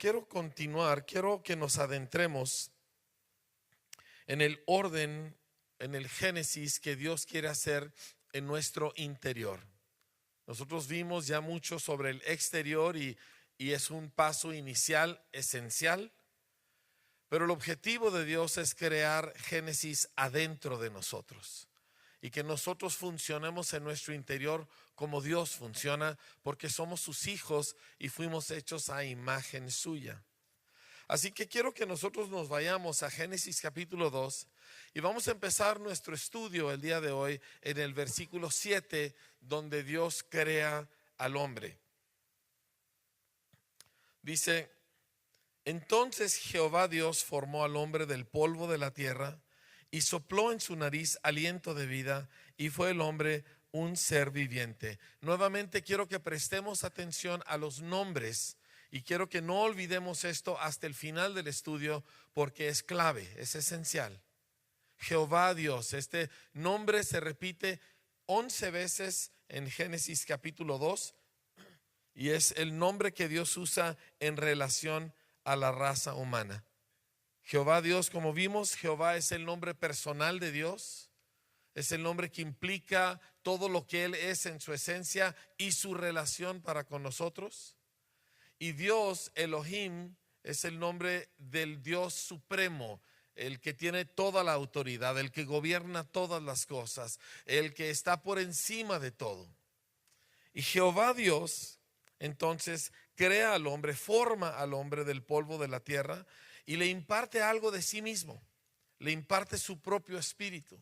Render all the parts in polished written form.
quiero continuar, quiero que nos adentremos en el orden, en el génesis que Dios quiere hacer en nuestro interior. Nosotros vimos ya mucho sobre el exterior y es un paso inicial esencial, pero el objetivo de Dios es crear génesis adentro de nosotros y que nosotros funcionemos en nuestro interior como Dios funciona, porque somos sus hijos y fuimos hechos a imagen suya. Así que quiero que nosotros nos vayamos a Génesis capítulo 2 y vamos a empezar nuestro estudio el día de hoy en el versículo 7, donde Dios crea al hombre. Dice: entonces Jehová Dios formó al hombre del polvo de la tierra y sopló en su nariz aliento de vida, y fue el hombre un ser viviente. Nuevamente quiero que prestemos atención a los nombres y quiero que no olvidemos esto hasta el final del estudio, porque es clave, es esencial. Jehová Dios, este nombre se repite 11 veces en Génesis capítulo 2 y es el nombre que Dios usa en relación a la raza humana. Jehová Dios, como vimos, Jehová es el nombre personal de Dios, es el nombre que implica todo lo que Él es en su esencia y su relación para con nosotros. Y Dios, Elohim, es el nombre del Dios supremo, el que tiene toda la autoridad, el que gobierna todas las cosas, el que está por encima de todo. Y Jehová Dios entonces crea al hombre, forma al hombre del polvo de la tierra y le imparte algo de sí mismo, le imparte su propio espíritu.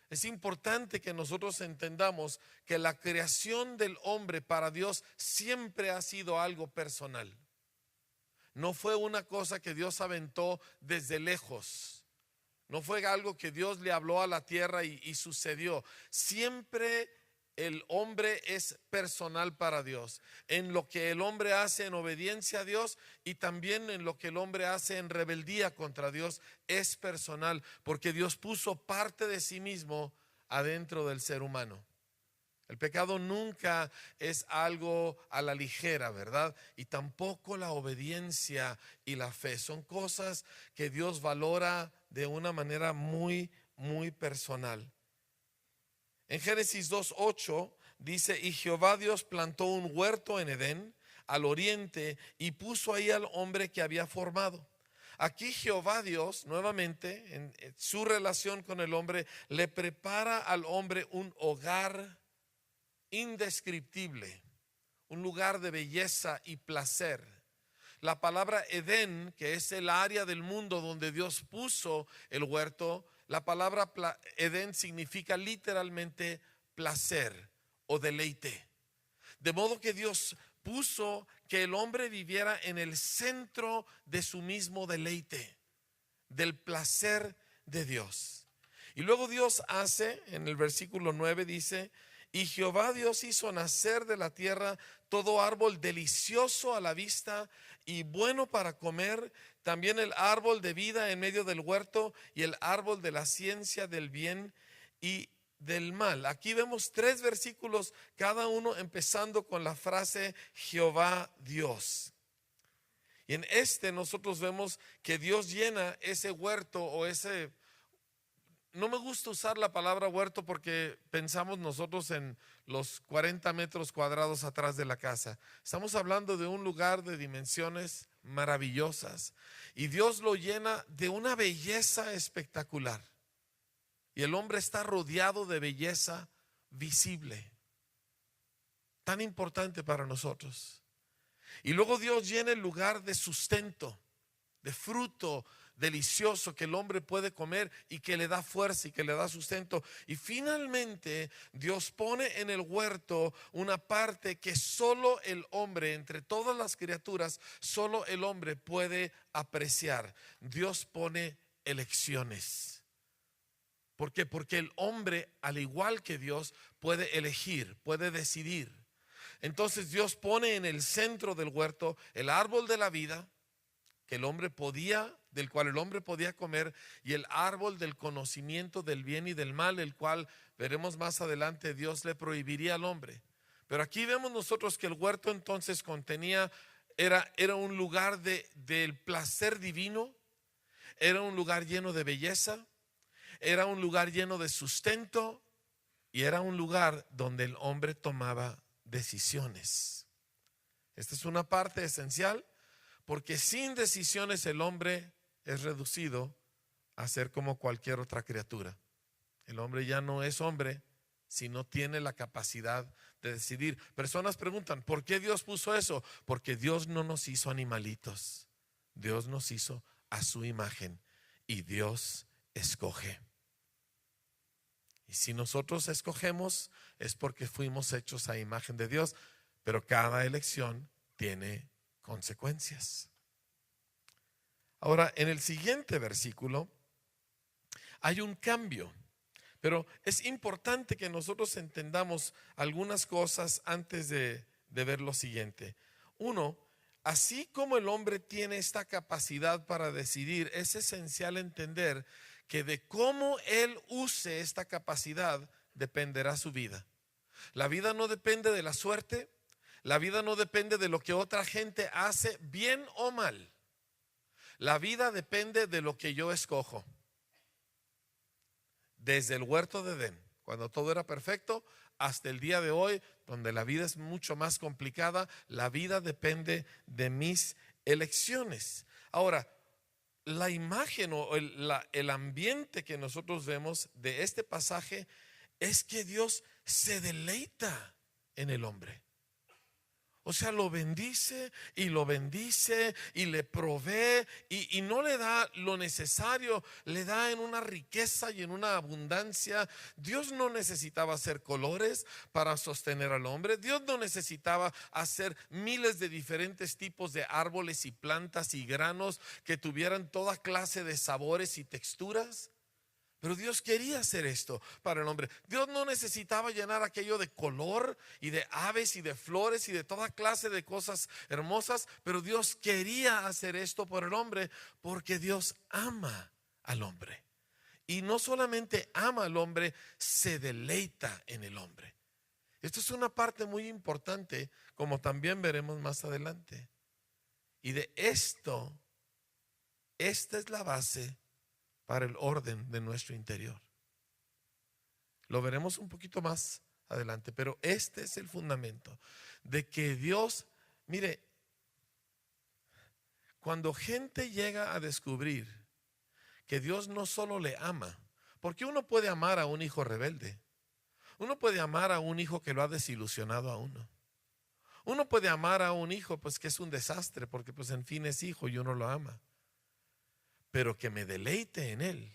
Es importante que nosotros entendamos que la creación del hombre para Dios siempre ha sido algo personal. No fue una cosa que Dios aventó desde lejos. No fue algo que Dios le habló a la tierra y sucedió. Siempre el hombre es personal para Dios. En lo que el hombre hace en obediencia a Dios y también en lo que el hombre hace en rebeldía contra Dios es personal, porque Dios puso parte de sí mismo adentro del ser humano. El pecado nunca es algo a la ligera, ¿verdad? Y tampoco la obediencia y la fe. Son cosas que Dios valora de una manera muy, muy personal. En Génesis 2:8 dice: y Jehová Dios plantó un huerto en Edén, al oriente, y puso ahí al hombre que había formado. Aquí Jehová Dios, nuevamente, en su relación con el hombre, le prepara al hombre un hogar indescriptible, un lugar de belleza y placer. La palabra Edén, que es el área del mundo donde Dios puso el huerto, la palabra Edén significa literalmente placer o deleite. De modo que Dios puso que el hombre viviera en el centro de su mismo deleite, del placer de Dios. Y luego Dios hace, en el versículo 9 dice: y Jehová Dios hizo nacer de la tierra todo árbol delicioso a la vista y bueno para comer, también el árbol de vida en medio del huerto y el árbol de la ciencia del bien y del mal. Aquí vemos 3 versículos, cada uno empezando con la frase Jehová Dios. Y en nosotros vemos que Dios llena ese huerto o ese... No me gusta usar la palabra huerto porque pensamos nosotros en los 40 metros cuadrados atrás de la casa. Estamos hablando de un lugar de dimensiones maravillosas y Dios lo llena de una belleza espectacular. Y el hombre está rodeado de belleza visible, tan importante para nosotros. Y luego Dios llena el lugar de sustento, de fruto delicioso que el hombre puede comer y que le da fuerza y que le da sustento. Y finalmente Dios pone en el huerto una parte que solo el hombre, entre todas las criaturas, solo el hombre puede apreciar. Dios pone elecciones. ¿Por qué? Porque el hombre, al igual que Dios, puede elegir, puede decidir. Entonces Dios pone en el centro del huerto el árbol de la vida, que el hombre podía, del cual el hombre podía comer, y el árbol del conocimiento del bien y del mal, el cual veremos más adelante Dios le prohibiría al hombre. Pero aquí vemos nosotros que el huerto entonces contenía Era un lugar del placer divino, era un lugar lleno de belleza, era un lugar lleno de sustento y era un lugar donde el hombre tomaba decisiones. Esta es una parte esencial porque sin decisiones el hombre es reducido a ser como cualquier otra criatura. El hombre ya no es hombre si no tiene la capacidad de decidir. Personas preguntan, ¿por qué Dios puso eso? Porque Dios no nos hizo animalitos. Dios nos hizo a su imagen y Dios escoge. Y si nosotros escogemos es porque fuimos hechos a imagen de Dios, pero cada elección tiene consecuencias. Ahora, en el siguiente versículo hay un cambio. Pero es importante que nosotros entendamos algunas cosas antes de ver lo siguiente. Uno, así como el hombre tiene esta capacidad para decidir, es esencial entender que de cómo él use esta capacidad dependerá su vida. La vida no depende de la suerte, la vida no depende de lo que otra gente hace, bien o mal. La vida depende de lo que yo escojo. Desde el huerto de Edén, cuando todo era perfecto, hasta el día de hoy, donde la vida es mucho más complicada, la vida depende de mis elecciones. Ahora, la imagen o el ambiente que nosotros vemos de este pasaje es que Dios se deleita en el hombre. O sea, lo bendice y le provee y no le da lo necesario, le da en una riqueza y en una abundancia. Dios no necesitaba hacer colores para sostener al hombre. Dios no necesitaba hacer miles de diferentes tipos de árboles y plantas y granos que tuvieran toda clase de sabores y texturas. Pero Dios quería hacer esto para el hombre. Dios no necesitaba llenar aquello de color y de aves y de flores y de toda clase de cosas hermosas. Pero Dios quería hacer esto por el hombre porque Dios ama al hombre. Y no solamente ama al hombre, se deleita en el hombre. Esto es una parte muy importante, como también veremos más adelante. Y de esto, esta es la base para el orden de nuestro interior. Lo veremos un poquito más adelante, pero este es el fundamento de que Dios, mire, cuando gente llega a descubrir que Dios no solo le ama, porque uno puede amar a un hijo rebelde, uno puede amar a un hijo que lo ha desilusionado a uno, uno puede amar a un hijo pues que es un desastre, porque pues en fin es hijo y uno lo ama, pero que me deleite en él.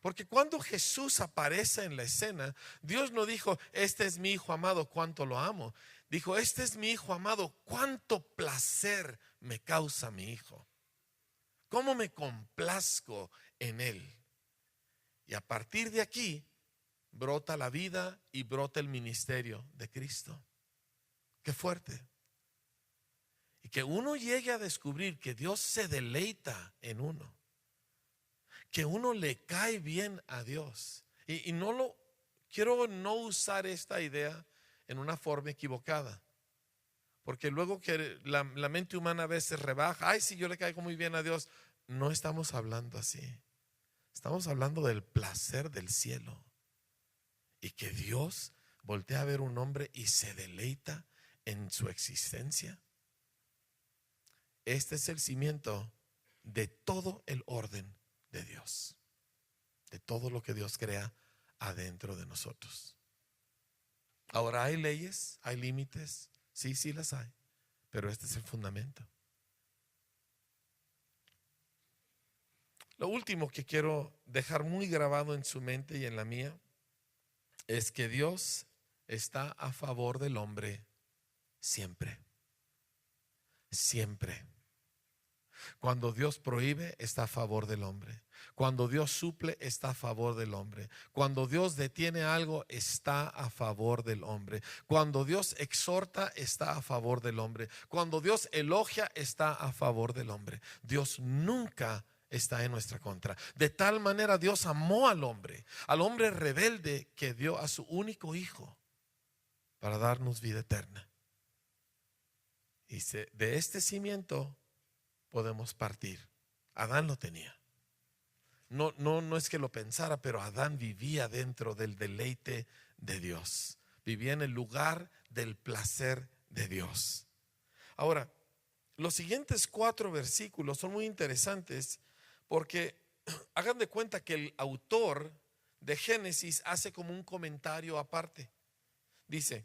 Porque cuando Jesús aparece en la escena, Dios no dijo, este es mi hijo amado, cuánto lo amo. Dijo, este es mi hijo amado, cuánto placer me causa mi hijo. Cómo me complazco en él. Y a partir de aquí, brota la vida y brota el ministerio de Cristo. Qué fuerte. Y que uno llegue a descubrir que Dios se deleita en uno. Que uno le cae bien a Dios. Y quiero no usar esta idea en una forma equivocada. Porque luego que la mente humana a veces rebaja, ay, si yo le caigo muy bien a Dios. No estamos hablando así. Estamos hablando del placer del cielo. Y que Dios voltea a ver un hombre y se deleita en su existencia. Este es el cimiento de todo el orden de Dios, de todo lo que Dios crea adentro de nosotros. Ahora hay leyes, hay límites, sí las hay, pero este es el fundamento. Lo último que quiero dejar muy grabado en su mente y en la mía es que Dios está a favor del hombre siempre. Siempre. Cuando Dios prohíbe, está a favor del hombre. Cuando Dios suple, está a favor del hombre. Cuando Dios detiene algo, está a favor del hombre. Cuando Dios exhorta, está a favor del hombre. Cuando Dios elogia, está a favor del hombre. Dios nunca está en nuestra contra. De tal manera Dios amó al hombre rebelde, que dio a su único hijo para darnos vida eterna. Dice, de este cimiento podemos partir. Adán lo tenía. No es que lo pensara, pero Adán vivía dentro del deleite de Dios. Vivía en el lugar del placer de Dios. Ahora, los siguientes 4 versículos son muy interesantes porque hagan de cuenta que el autor de Génesis hace como un comentario aparte. Dice,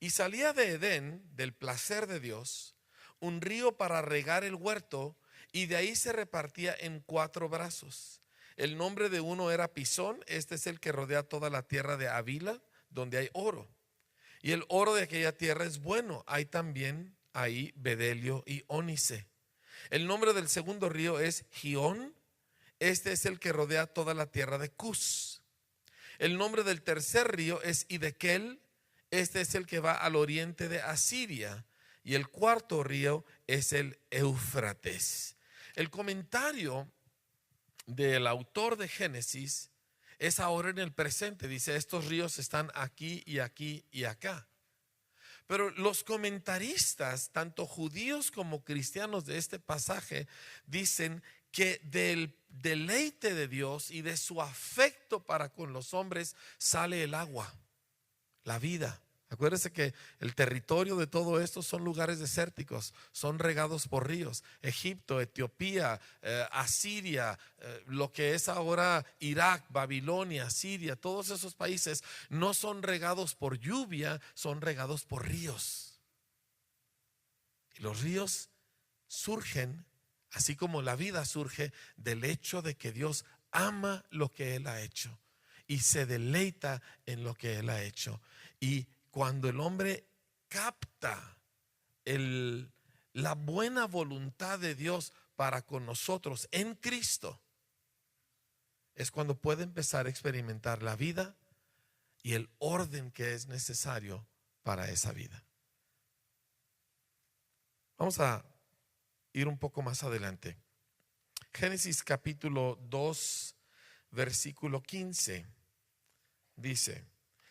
y salía de Edén, del placer de Dios, un río para regar el huerto, y de ahí se repartía en 4 brazos. El nombre de uno era Pisón, este es el que rodea toda la tierra de Havila, donde hay oro. Y el oro de aquella tierra es bueno, hay también ahí bedelio y ónice. El nombre del segundo río es Gihón, este es el que rodea toda la tierra de Cus. El nombre del tercer río es Hidekel, este es el que va al oriente de Asiria. Y el cuarto río es el Éufrates. El comentario del autor de Génesis es ahora en el presente. Dice, estos ríos están aquí y aquí y acá. Pero los comentaristas, tanto judíos como cristianos de este pasaje, dicen que del deleite de Dios y de su afecto para con los hombres sale el agua, la vida. Acuérdense que el territorio de todo esto son lugares desérticos, son regados por ríos. Egipto, Etiopía, Asiria, lo que es ahora Irak, Babilonia, Siria, todos esos países no son regados por lluvia, son regados por ríos. Y los ríos surgen, así como la vida surge, del hecho de que Dios ama lo que Él ha hecho y se deleita en lo que Él ha hecho. Y cuando el hombre capta la buena voluntad de Dios para con nosotros en Cristo, es cuando puede empezar a experimentar la vida y el orden que es necesario para esa vida. Vamos a ir un poco más adelante. Génesis capítulo 2, versículo 15, dice: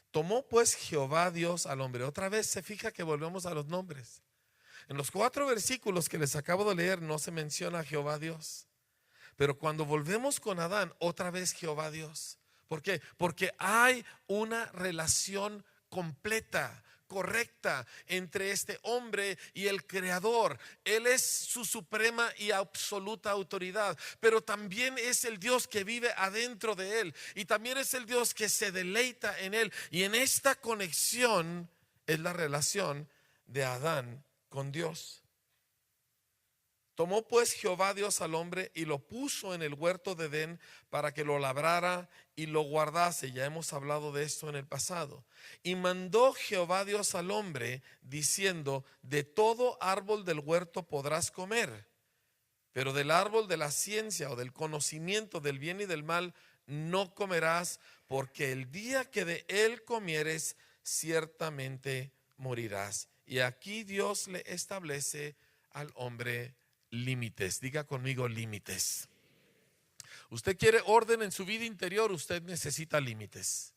tomó pues Jehová Dios al hombre. Otra vez se fija que volvemos a los nombres. En los 4 versículos que les acabo de leer no se menciona a Jehová Dios. Pero cuando volvemos con Adán, otra vez Jehová Dios. ¿Por qué? Porque hay una relación completa, correcta entre este hombre y el Creador. Él es su suprema y absoluta autoridad, pero también es el Dios que vive adentro de él y también es el Dios que se deleita en él. Y en esta conexión es la relación de Adán con Dios. Tomó pues Jehová Dios al hombre y lo puso en el huerto de Edén para que lo labrara y lo guardase. Ya hemos hablado de esto en el pasado. Y mandó Jehová Dios al hombre diciendo: de todo árbol del huerto podrás comer, pero del árbol de la ciencia o del conocimiento del bien y del mal no comerás, porque el día que de él comieres ciertamente morirás. Y aquí Dios le establece al hombre límites. Diga conmigo: límites. Usted quiere orden en su vida interior, usted necesita límites.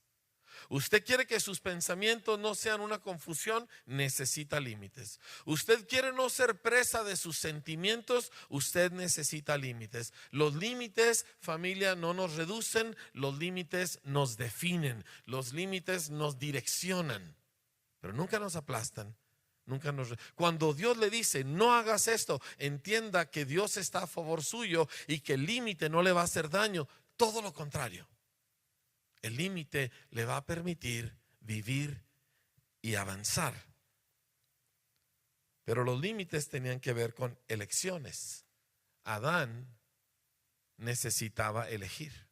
Usted quiere que sus pensamientos no sean una confusión, necesita límites. Usted quiere no ser presa de sus sentimientos, usted necesita límites. Los límites, familia, no nos reducen, los límites nos definen, los límites nos direccionan, pero nunca nos aplastan. Cuando Dios le dice no hagas esto, entienda que Dios está a favor suyo y que el límite no le va a hacer daño. Todo lo contrario, el límite le va a permitir vivir y avanzar. Pero los límites tenían que ver con elecciones. Adán necesitaba elegir,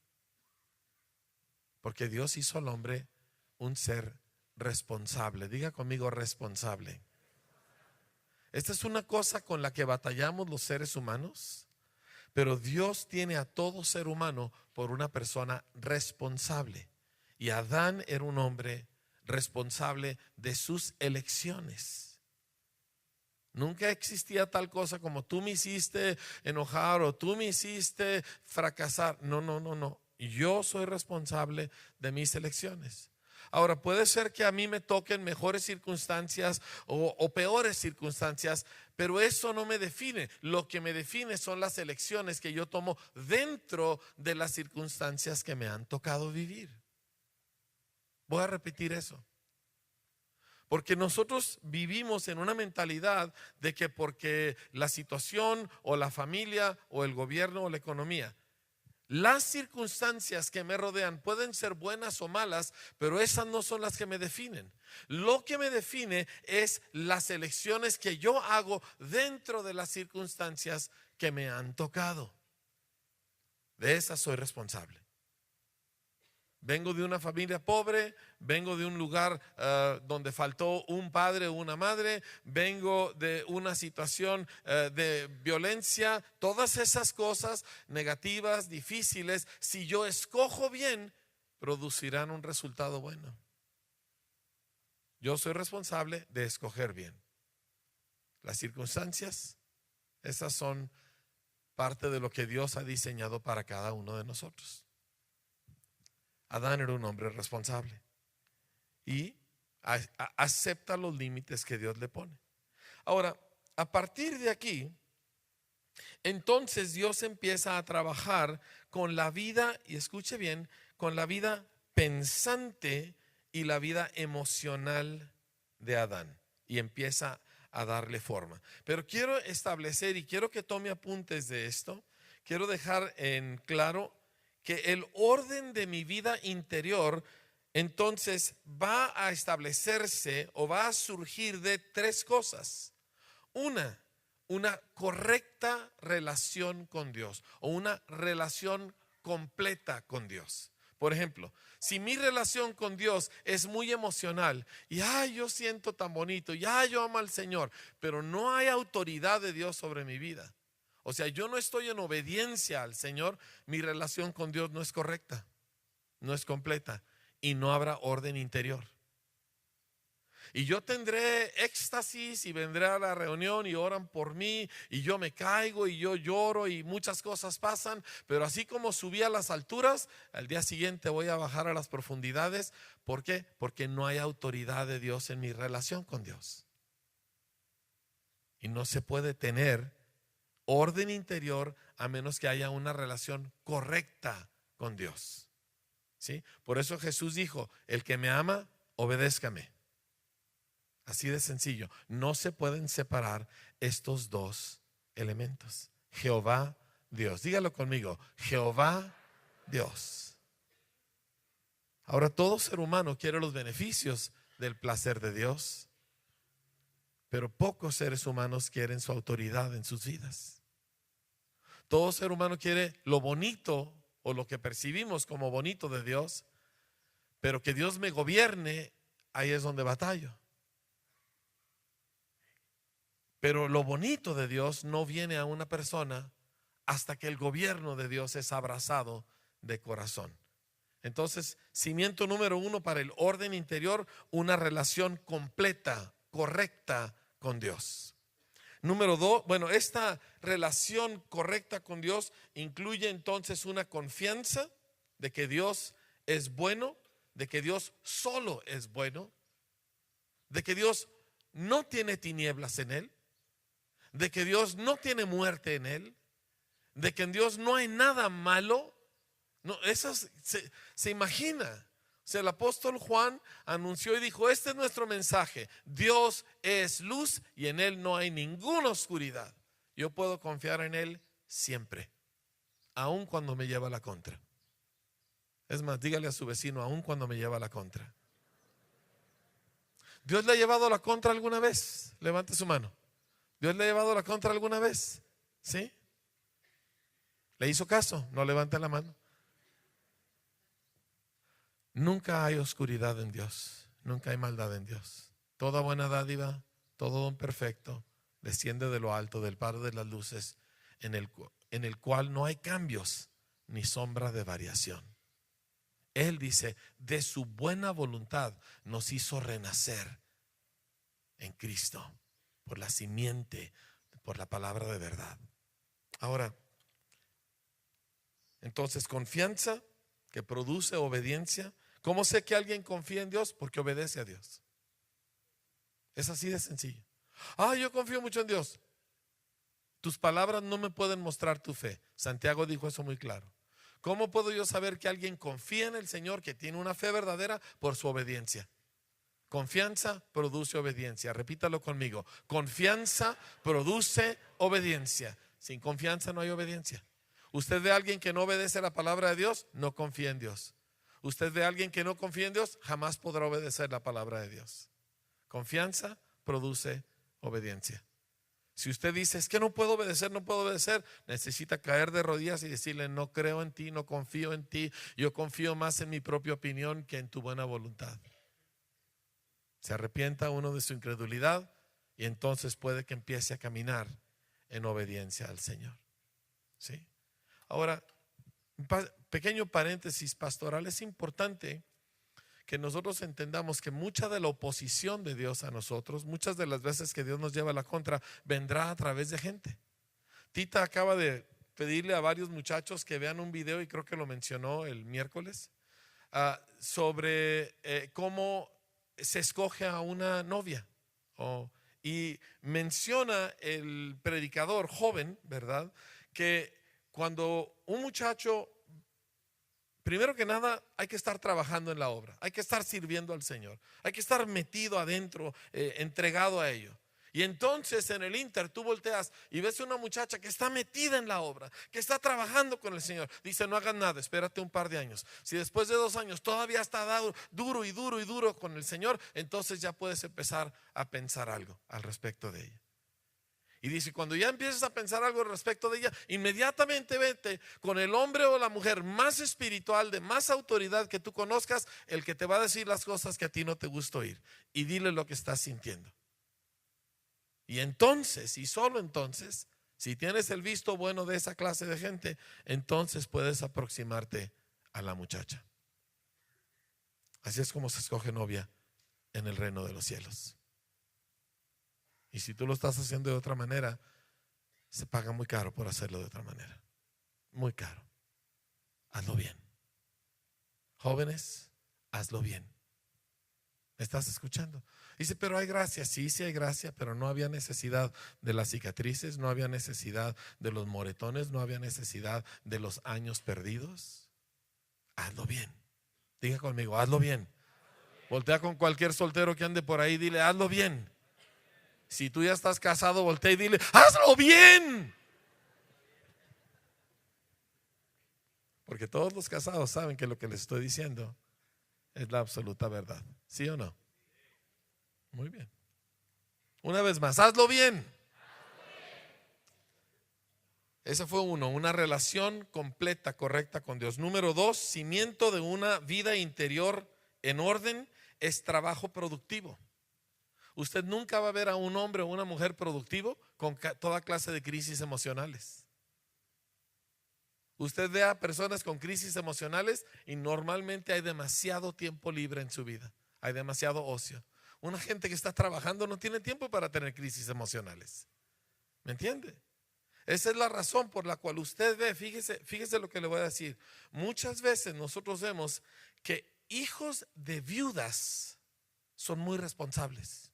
porque Dios hizo al hombre un ser responsable. Diga conmigo: responsable. Esta es una cosa con la que batallamos los seres humanos, pero Dios tiene a todo ser humano por una persona responsable. Y Adán era un hombre responsable de sus elecciones. Nunca existía tal cosa como tú me hiciste enojar o tú me hiciste fracasar. No. Yo soy responsable de mis elecciones. Ahora, puede ser que a mí me toquen mejores circunstancias o peores circunstancias, pero eso no me define. Lo que me define son las elecciones que yo tomo dentro de las circunstancias que me han tocado vivir. Voy a repetir eso. Porque nosotros vivimos en una mentalidad de que porque la situación o la familia o el gobierno o la economía, las circunstancias que me rodean pueden ser buenas o malas, pero esas no son las que me definen. Lo que me define es las elecciones que yo hago dentro de las circunstancias que me han tocado. De esas soy responsable. Vengo de una familia pobre, vengo de un lugar donde faltó un padre o una madre, vengo de una situación de violencia. Todas esas cosas negativas, difíciles, si yo escojo bien, producirán un resultado bueno. Yo soy responsable de escoger bien. Las circunstancias, esas son parte de lo que Dios ha diseñado para cada uno de nosotros. Adán era un hombre responsable y acepta los límites que Dios le pone. Ahora, a partir de aquí, entonces Dios empieza a trabajar con la vida, y escuche bien, con la vida pensante y la vida emocional de Adán, y empieza a darle forma. Pero quiero establecer, y quiero que tome apuntes de esto, quiero dejar en claro que el orden de mi vida interior entonces va a establecerse o va a surgir de tres cosas. Una correcta relación con Dios o una relación completa con Dios. Por ejemplo, si mi relación con Dios es muy emocional y yo siento tan bonito, yo amo al Señor, pero no hay autoridad de Dios sobre mi vida, o sea, yo no estoy en obediencia al Señor, mi relación con Dios no es correcta, no es completa y no habrá orden interior. Y yo tendré éxtasis y vendré a la reunión y oran por mí y yo me caigo y yo lloro y muchas cosas pasan, pero así como subí a las alturas, al día siguiente voy a bajar a las profundidades. ¿Por qué? Porque no hay autoridad de Dios en mi relación con Dios. Y no se puede tener orden interior a menos que haya una relación correcta con Dios. ¿Sí? Por eso Jesús dijo: el que me ama, obedézcame. Así de sencillo. No se pueden separar estos dos elementos. Jehová Dios. Dígalo conmigo: Jehová Dios. Ahora, todo ser humano quiere los beneficios del placer de Dios, pero pocos seres humanos quieren su autoridad en sus vidas. Todo ser humano quiere lo bonito o lo que percibimos como bonito de Dios, pero que Dios me gobierne, ahí es donde batallo. Pero lo bonito de Dios no viene a una persona hasta que el gobierno de Dios es abrazado de corazón. Entonces, cimiento número 1 para el orden interior: una relación completa, correcta con Dios. Número 2, esta relación correcta con Dios incluye entonces una confianza de que Dios es bueno, de que Dios solo es bueno, de que Dios no tiene tinieblas en él, de que Dios no tiene muerte en él, de que en Dios no hay nada malo. No, eso se imagina. O sea, el apóstol Juan anunció y dijo: este es nuestro mensaje, Dios es luz y en él no hay ninguna oscuridad. Yo puedo confiar en él siempre, aun cuando me lleva la contra. Es más, dígale a su vecino: aun cuando me lleva la contra. ¿Dios le ha llevado la contra alguna vez? Levante su mano. ¿Dios le ha llevado la contra alguna vez? ¿Sí? ¿Le hizo caso? No levante la mano. Nunca hay oscuridad en Dios, nunca hay maldad en Dios. Toda buena dádiva, todo don perfecto desciende de lo alto, del Padre de las luces, en el cual no hay cambios ni sombra de variación. Él dice: de su buena voluntad nos hizo renacer en Cristo por la simiente, por la palabra de verdad. Ahora, entonces, confianza que produce obediencia, ¿Cómo sé que alguien confía en Dios? Porque obedece a Dios. Es así de sencillo. Yo confío mucho en Dios. Tus palabras no me pueden mostrar tu fe. Santiago dijo eso muy claro. ¿Cómo puedo yo saber que alguien confía en el Señor, que tiene una fe verdadera? Por su obediencia. Confianza produce obediencia. Repítalo conmigo. Confianza produce obediencia. Sin confianza no hay obediencia. Usted ve a alguien que no obedece la palabra de Dios, no confía en Dios. Usted ve a alguien que no confía en Dios, jamás podrá obedecer la palabra de Dios. Confianza produce obediencia. Si usted dice, es que no puedo obedecer, necesita caer de rodillas y decirle, no creo en ti, no confío en ti, yo confío más en mi propia opinión que en tu buena voluntad. Se arrepienta uno de su incredulidad y entonces puede que empiece a caminar en obediencia al Señor. ¿Sí? Ahora, un pequeño paréntesis pastoral. Es importante que nosotros entendamos que mucha de la oposición de Dios a nosotros, muchas de las veces que Dios nos lleva a la contra, vendrá a través de gente. Tita acaba de pedirle a varios muchachos que vean un video, y creo que lo mencionó el miércoles, sobre cómo se escoge a una novia. Y menciona el predicador joven, ¿verdad?, que cuando un muchacho, primero que nada, hay que estar trabajando en la obra, hay que estar sirviendo al Señor, hay que estar metido adentro, entregado a ello. Y entonces en el Inter tú volteas y ves una muchacha que está metida en la obra, que está trabajando con el Señor. Dice, no hagas nada, espérate un par de años. Si después de 2 años todavía está duro con el Señor, entonces ya puedes empezar a pensar algo al respecto de ella. Y dice, cuando ya empieces a pensar algo al respecto de ella, inmediatamente vete con el hombre o la mujer más espiritual, de más autoridad que tú conozcas, el que te va a decir las cosas que a ti no te gusta oír, y dile lo que estás sintiendo. Y entonces, y solo entonces, si tienes el visto bueno de esa clase de gente, entonces puedes aproximarte a la muchacha. Así es como se escoge novia en el reino de los cielos. Y si tú lo estás haciendo de otra manera, se paga muy caro por hacerlo de otra manera. Muy caro. Hazlo bien. Jóvenes, hazlo bien. ¿Me estás escuchando? Dice, pero hay gracia. Sí, sí hay gracia, pero no había necesidad de las cicatrices, no había necesidad de los moretones, no había necesidad de los años perdidos. Hazlo bien. Diga conmigo, hazlo bien. Voltea con cualquier soltero que ande por ahí, dile, hazlo bien. Si tú ya estás casado, voltea y dile, hazlo bien. Porque todos los casados saben que lo que les estoy diciendo es la absoluta verdad. ¿Sí o no? Muy bien. Una vez más, hazlo bien. Ese fue uno, una relación completa, correcta con Dios. Número 2, cimiento de una vida interior en orden es trabajo productivo. Usted nunca va a ver a un hombre o una mujer productivo con toda clase de crisis emocionales. Usted ve a personas con crisis emocionales y normalmente hay demasiado tiempo libre en su vida. Hay demasiado ocio. Una gente que está trabajando no tiene tiempo para tener crisis emocionales. ¿Me entiende? Esa es la razón por la cual usted ve, fíjese lo que le voy a decir. Muchas veces nosotros vemos que hijos de viudas son muy responsables.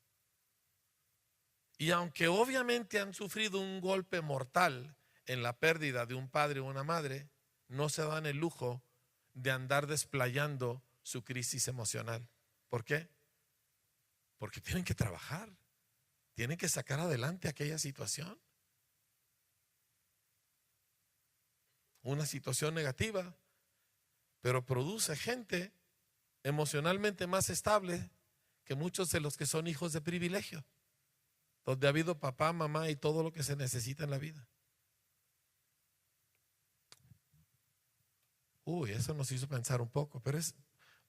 Y aunque obviamente han sufrido un golpe mortal en la pérdida de un padre o una madre, no se dan el lujo de andar desplayando su crisis emocional. ¿Por qué? Porque tienen que trabajar, tienen que sacar adelante aquella situación. Una situación negativa, pero produce gente emocionalmente más estable que muchos de los que son hijos de privilegio, donde ha habido papá, mamá y todo lo que se necesita en la vida. Eso nos hizo pensar un poco, pero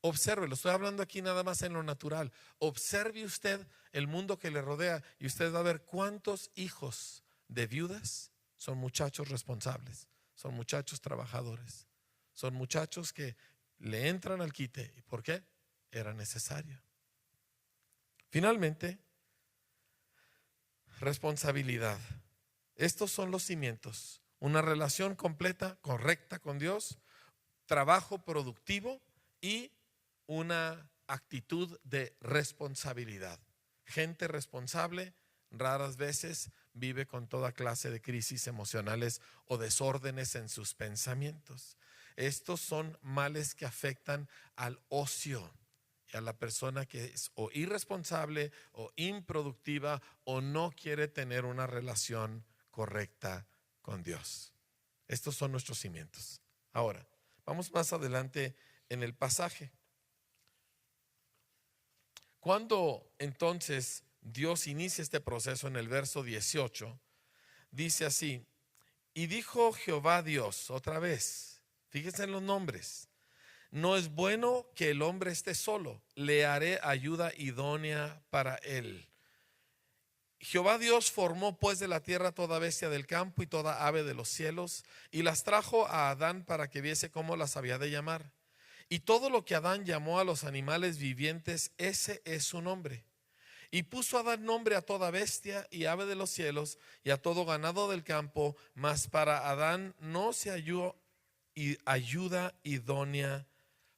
observe, lo estoy hablando aquí nada más en lo natural. Observe usted el mundo que le rodea y usted va a ver cuántos hijos de viudas son muchachos responsables, son muchachos trabajadores, son muchachos que le entran al quite. ¿Y por qué? Era necesario. Finalmente, responsabilidad. Estos son los cimientos. Una relación completa, correcta con Dios, trabajo productivo y una actitud de responsabilidad. Gente responsable raras veces vive con toda clase de crisis emocionales o desórdenes en sus pensamientos. Estos son males que afectan al ocio y a la persona que es o irresponsable o improductiva o no quiere tener una relación correcta con Dios. Estos son nuestros cimientos. Ahora, vamos más adelante en el pasaje. Cuando entonces Dios inicia este proceso en el verso 18, dice así: y dijo Jehová Dios, otra vez, fíjense en los nombres, no es bueno que el hombre esté solo, le haré ayuda idónea para él. Jehová Dios formó pues de la tierra toda bestia del campo y toda ave de los cielos, y las trajo a Adán para que viese cómo las había de llamar. Y todo lo que Adán llamó a los animales vivientes, ese es su nombre. Y puso Adán nombre a toda bestia y ave de los cielos y a todo ganado del campo, mas para Adán no se halló ayuda idónea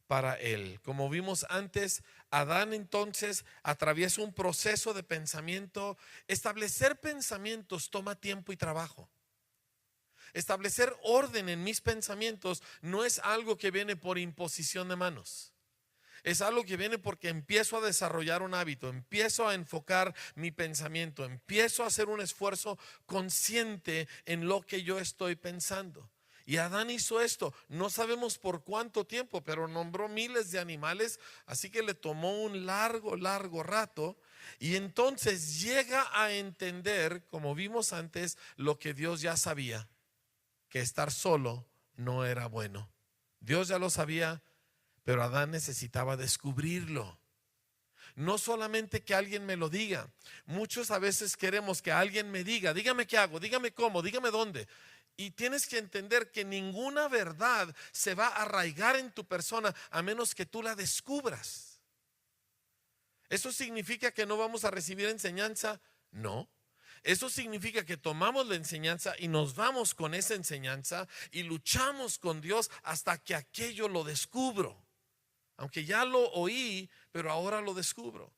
para él. Como vimos antes, Adán entonces atraviesa un proceso de pensamiento. Establecer pensamientos toma tiempo y trabajo. Establecer orden en mis pensamientos no es algo que viene por imposición de manos. Es algo que viene porque empiezo a desarrollar un hábito, empiezo a enfocar mi pensamiento, empiezo a hacer un esfuerzo consciente en lo que yo estoy pensando. Y Adán hizo esto, no sabemos por cuánto tiempo, pero nombró miles de animales, así que le tomó un largo rato. Y entonces llega a entender, como vimos antes, lo que Dios ya sabía, que estar solo no era bueno. Dios ya lo sabía, pero Adán necesitaba descubrirlo. No solamente que alguien me lo diga. Muchos a veces queremos que alguien me diga, dígame qué hago, dígame cómo, dígame dónde. Y tienes que entender que ninguna verdad se va a arraigar en tu persona a menos que tú la descubras. ¿Eso significa que no vamos a recibir enseñanza? No. Eso significa que tomamos la enseñanza y nos vamos con esa enseñanza y luchamos con Dios hasta que aquello lo descubro. Aunque ya lo oí, pero ahora lo descubro.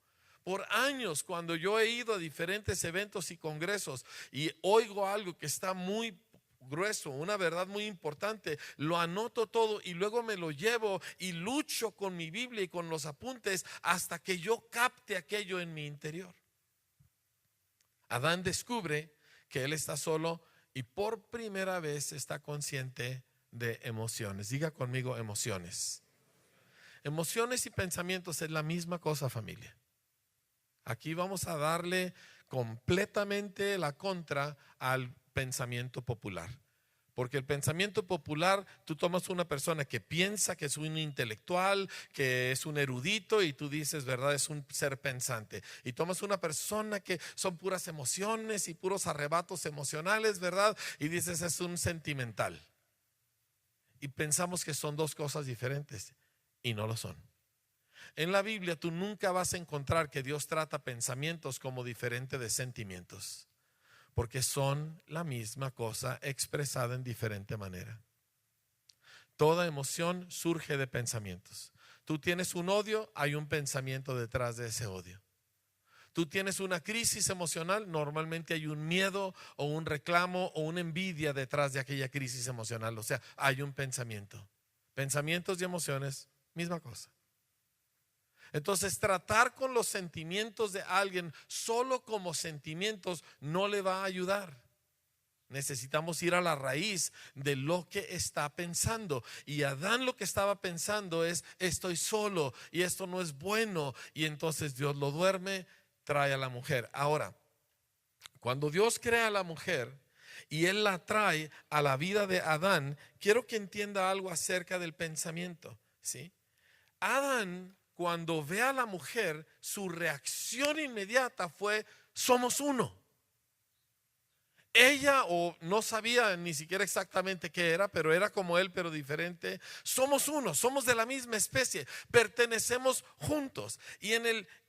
Por años, cuando yo he ido a diferentes eventos y congresos y oigo algo que está muy grueso, una verdad muy importante, lo anoto todo y luego me lo llevo y lucho con mi Biblia y con los apuntes hasta que yo capte aquello en mi interior. Adán descubre que él está solo y por primera vez está consciente de emociones. Diga conmigo emociones. Emociones y pensamientos es la misma cosa, familia. Aquí vamos a darle completamente la contra al pensamiento popular. Porque el pensamiento popular, tú tomas una persona que piensa que es un intelectual, que es un erudito y tú dices, ¿verdad? Es un ser pensante. Y tomas una persona que son puras emociones y puros arrebatos emocionales, ¿verdad? Y dices, es un sentimental. Y pensamos que son dos cosas diferentes y no lo son. En la Biblia tú nunca vas a encontrar que Dios trata pensamientos como diferente de sentimientos, porque son la misma cosa expresada en diferente manera. Toda emoción surge de pensamientos. Tú tienes un odio, hay un pensamiento detrás de ese odio. Tú tienes una crisis emocional, normalmente hay un miedo o un reclamo o una envidia detrás de aquella crisis emocional. O sea, hay un pensamiento. Pensamientos y emociones, misma cosa. Entonces, tratar con los sentimientos de alguien solo como sentimientos no le va a ayudar. Necesitamos ir a la raíz de lo que está pensando. Y Adán lo que estaba pensando es, estoy solo y esto no es bueno. Y entonces Dios lo duerme, trae a la mujer. Ahora, cuando Dios crea a la mujer y Él la trae a la vida de Adán, quiero que entienda algo acerca del pensamiento, ¿sí? Adán, cuando ve a la mujer, su reacción inmediata fue, somos uno. Ella o no sabía ni siquiera exactamente qué era, pero era como él, pero diferente. Somos uno, somos de la misma especie, pertenecemos juntos. Y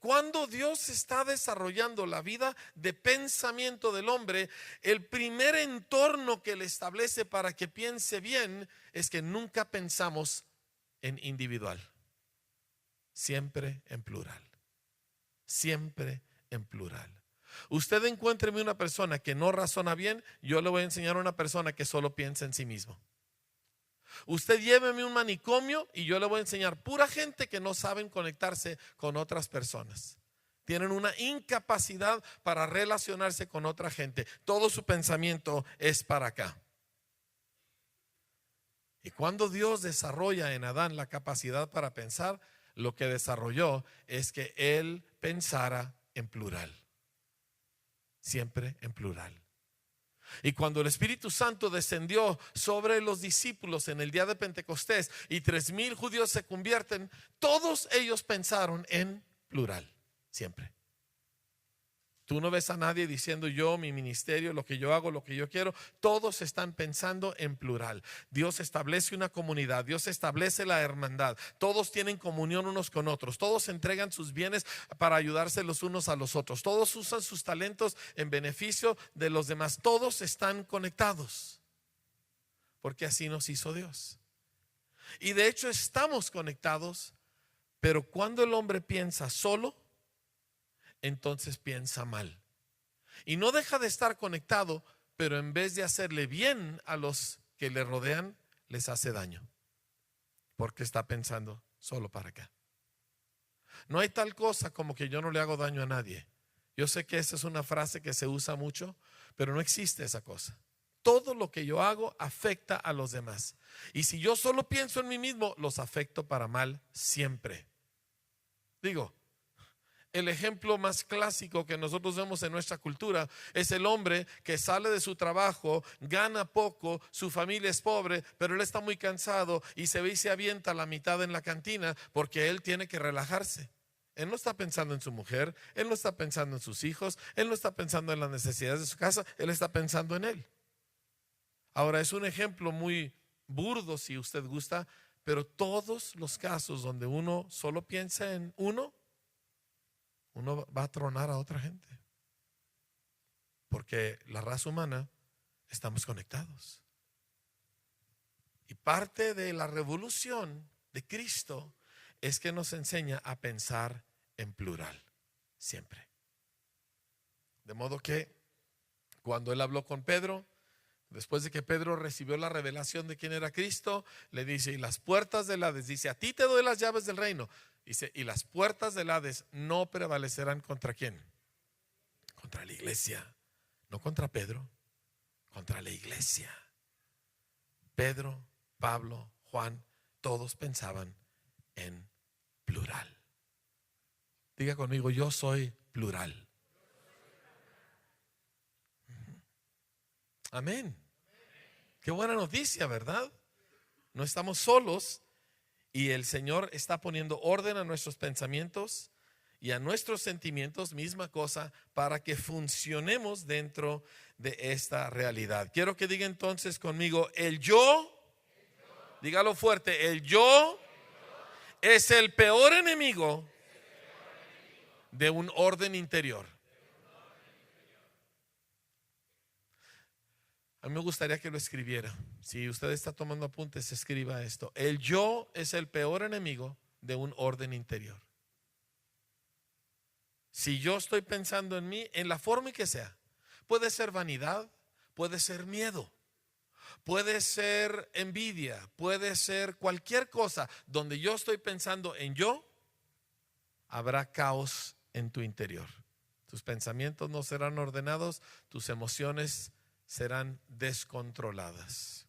cuando Dios está desarrollando la vida de pensamiento del hombre, el primer entorno que le establece para que piense bien es que nunca pensamos en individual. siempre en plural. Siempre en plural. Usted encuéntreme una persona que no razona bien, yo le voy a enseñar a una persona que solo piensa en sí mismo. Usted lléveme un manicomio y yo le voy a enseñar pura gente que no saben conectarse con otras personas. Tienen una incapacidad para relacionarse con otra gente. Todo su pensamiento es para acá. Y cuando Dios desarrolla en Adán la capacidad para pensar, lo que desarrolló es que él pensara en plural. Siempre en plural. Y cuando el Espíritu Santo descendió sobre los discípulos en el día de Pentecostés y 3,000 judíos se convierten, todos ellos pensaron en plural, siempre. Tú no ves a nadie diciendo yo, mi ministerio, lo que yo hago, lo que yo quiero. Todos están pensando en plural. Dios establece una comunidad, Dios establece la hermandad. Todos tienen comunión unos con otros. Todos entregan sus bienes para ayudarse los unos a los otros. Todos usan sus talentos en beneficio de los demás. Todos están conectados, porque así nos hizo Dios. Y de hecho estamos conectados, pero cuando el hombre piensa solo, entonces piensa mal. Y no deja de estar conectado, pero en vez de hacerle bien a los que le rodean, les hace daño, porque está pensando solo para acá. No hay tal cosa como que yo no le hago daño a nadie. Yo sé que esa es una frase que se usa mucho, pero no existe esa cosa. Todo lo que yo hago afecta a los demás. Y si yo solo pienso en mí mismo, los afecto para mal siempre. Digo, el ejemplo más clásico que nosotros vemos en nuestra cultura es el hombre que sale de su trabajo, gana poco, su familia es pobre, pero él está muy cansado y se ve y se avienta la mitad en la cantina porque él tiene que relajarse. Él no está pensando en su mujer, él no está pensando en sus hijos, él no está pensando en las necesidades de su casa, él está pensando en él. Ahora, es un ejemplo muy burdo si usted gusta, pero todos los casos donde uno solo piensa en uno va a tronar a otra gente, porque la raza humana estamos conectados. Y parte de la revolución de Cristo es que nos enseña a pensar en plural, siempre. De modo que cuando él habló con Pedro, después de que Pedro recibió la revelación de quién era Cristo, le dice: y las puertas del Hades, dice, a ti te doy las llaves del reino. Dice, y las puertas del Hades no prevalecerán ¿contra quién? Contra la iglesia. No contra Pedro, contra la iglesia. Pedro, Pablo, Juan, todos pensaban en plural. Diga conmigo, yo soy plural. Amén. Qué buena noticia, ¿verdad? No estamos solos y el Señor está poniendo orden a nuestros pensamientos y a nuestros sentimientos, misma cosa, para que funcionemos dentro de esta realidad. Quiero que diga entonces conmigo, el yo, dígalo fuerte, el yo es el peor enemigo de un orden interior. A mí me gustaría que lo escribiera. Si usted está tomando apuntes, escriba esto. El yo es el peor enemigo de un orden interior. Si yo estoy pensando en mí, en la forma que sea, puede ser vanidad, puede ser miedo, puede ser envidia, puede ser cualquier cosa donde yo estoy pensando en yo, habrá caos en tu interior. Tus pensamientos no serán ordenados, tus emociones serán descontroladas.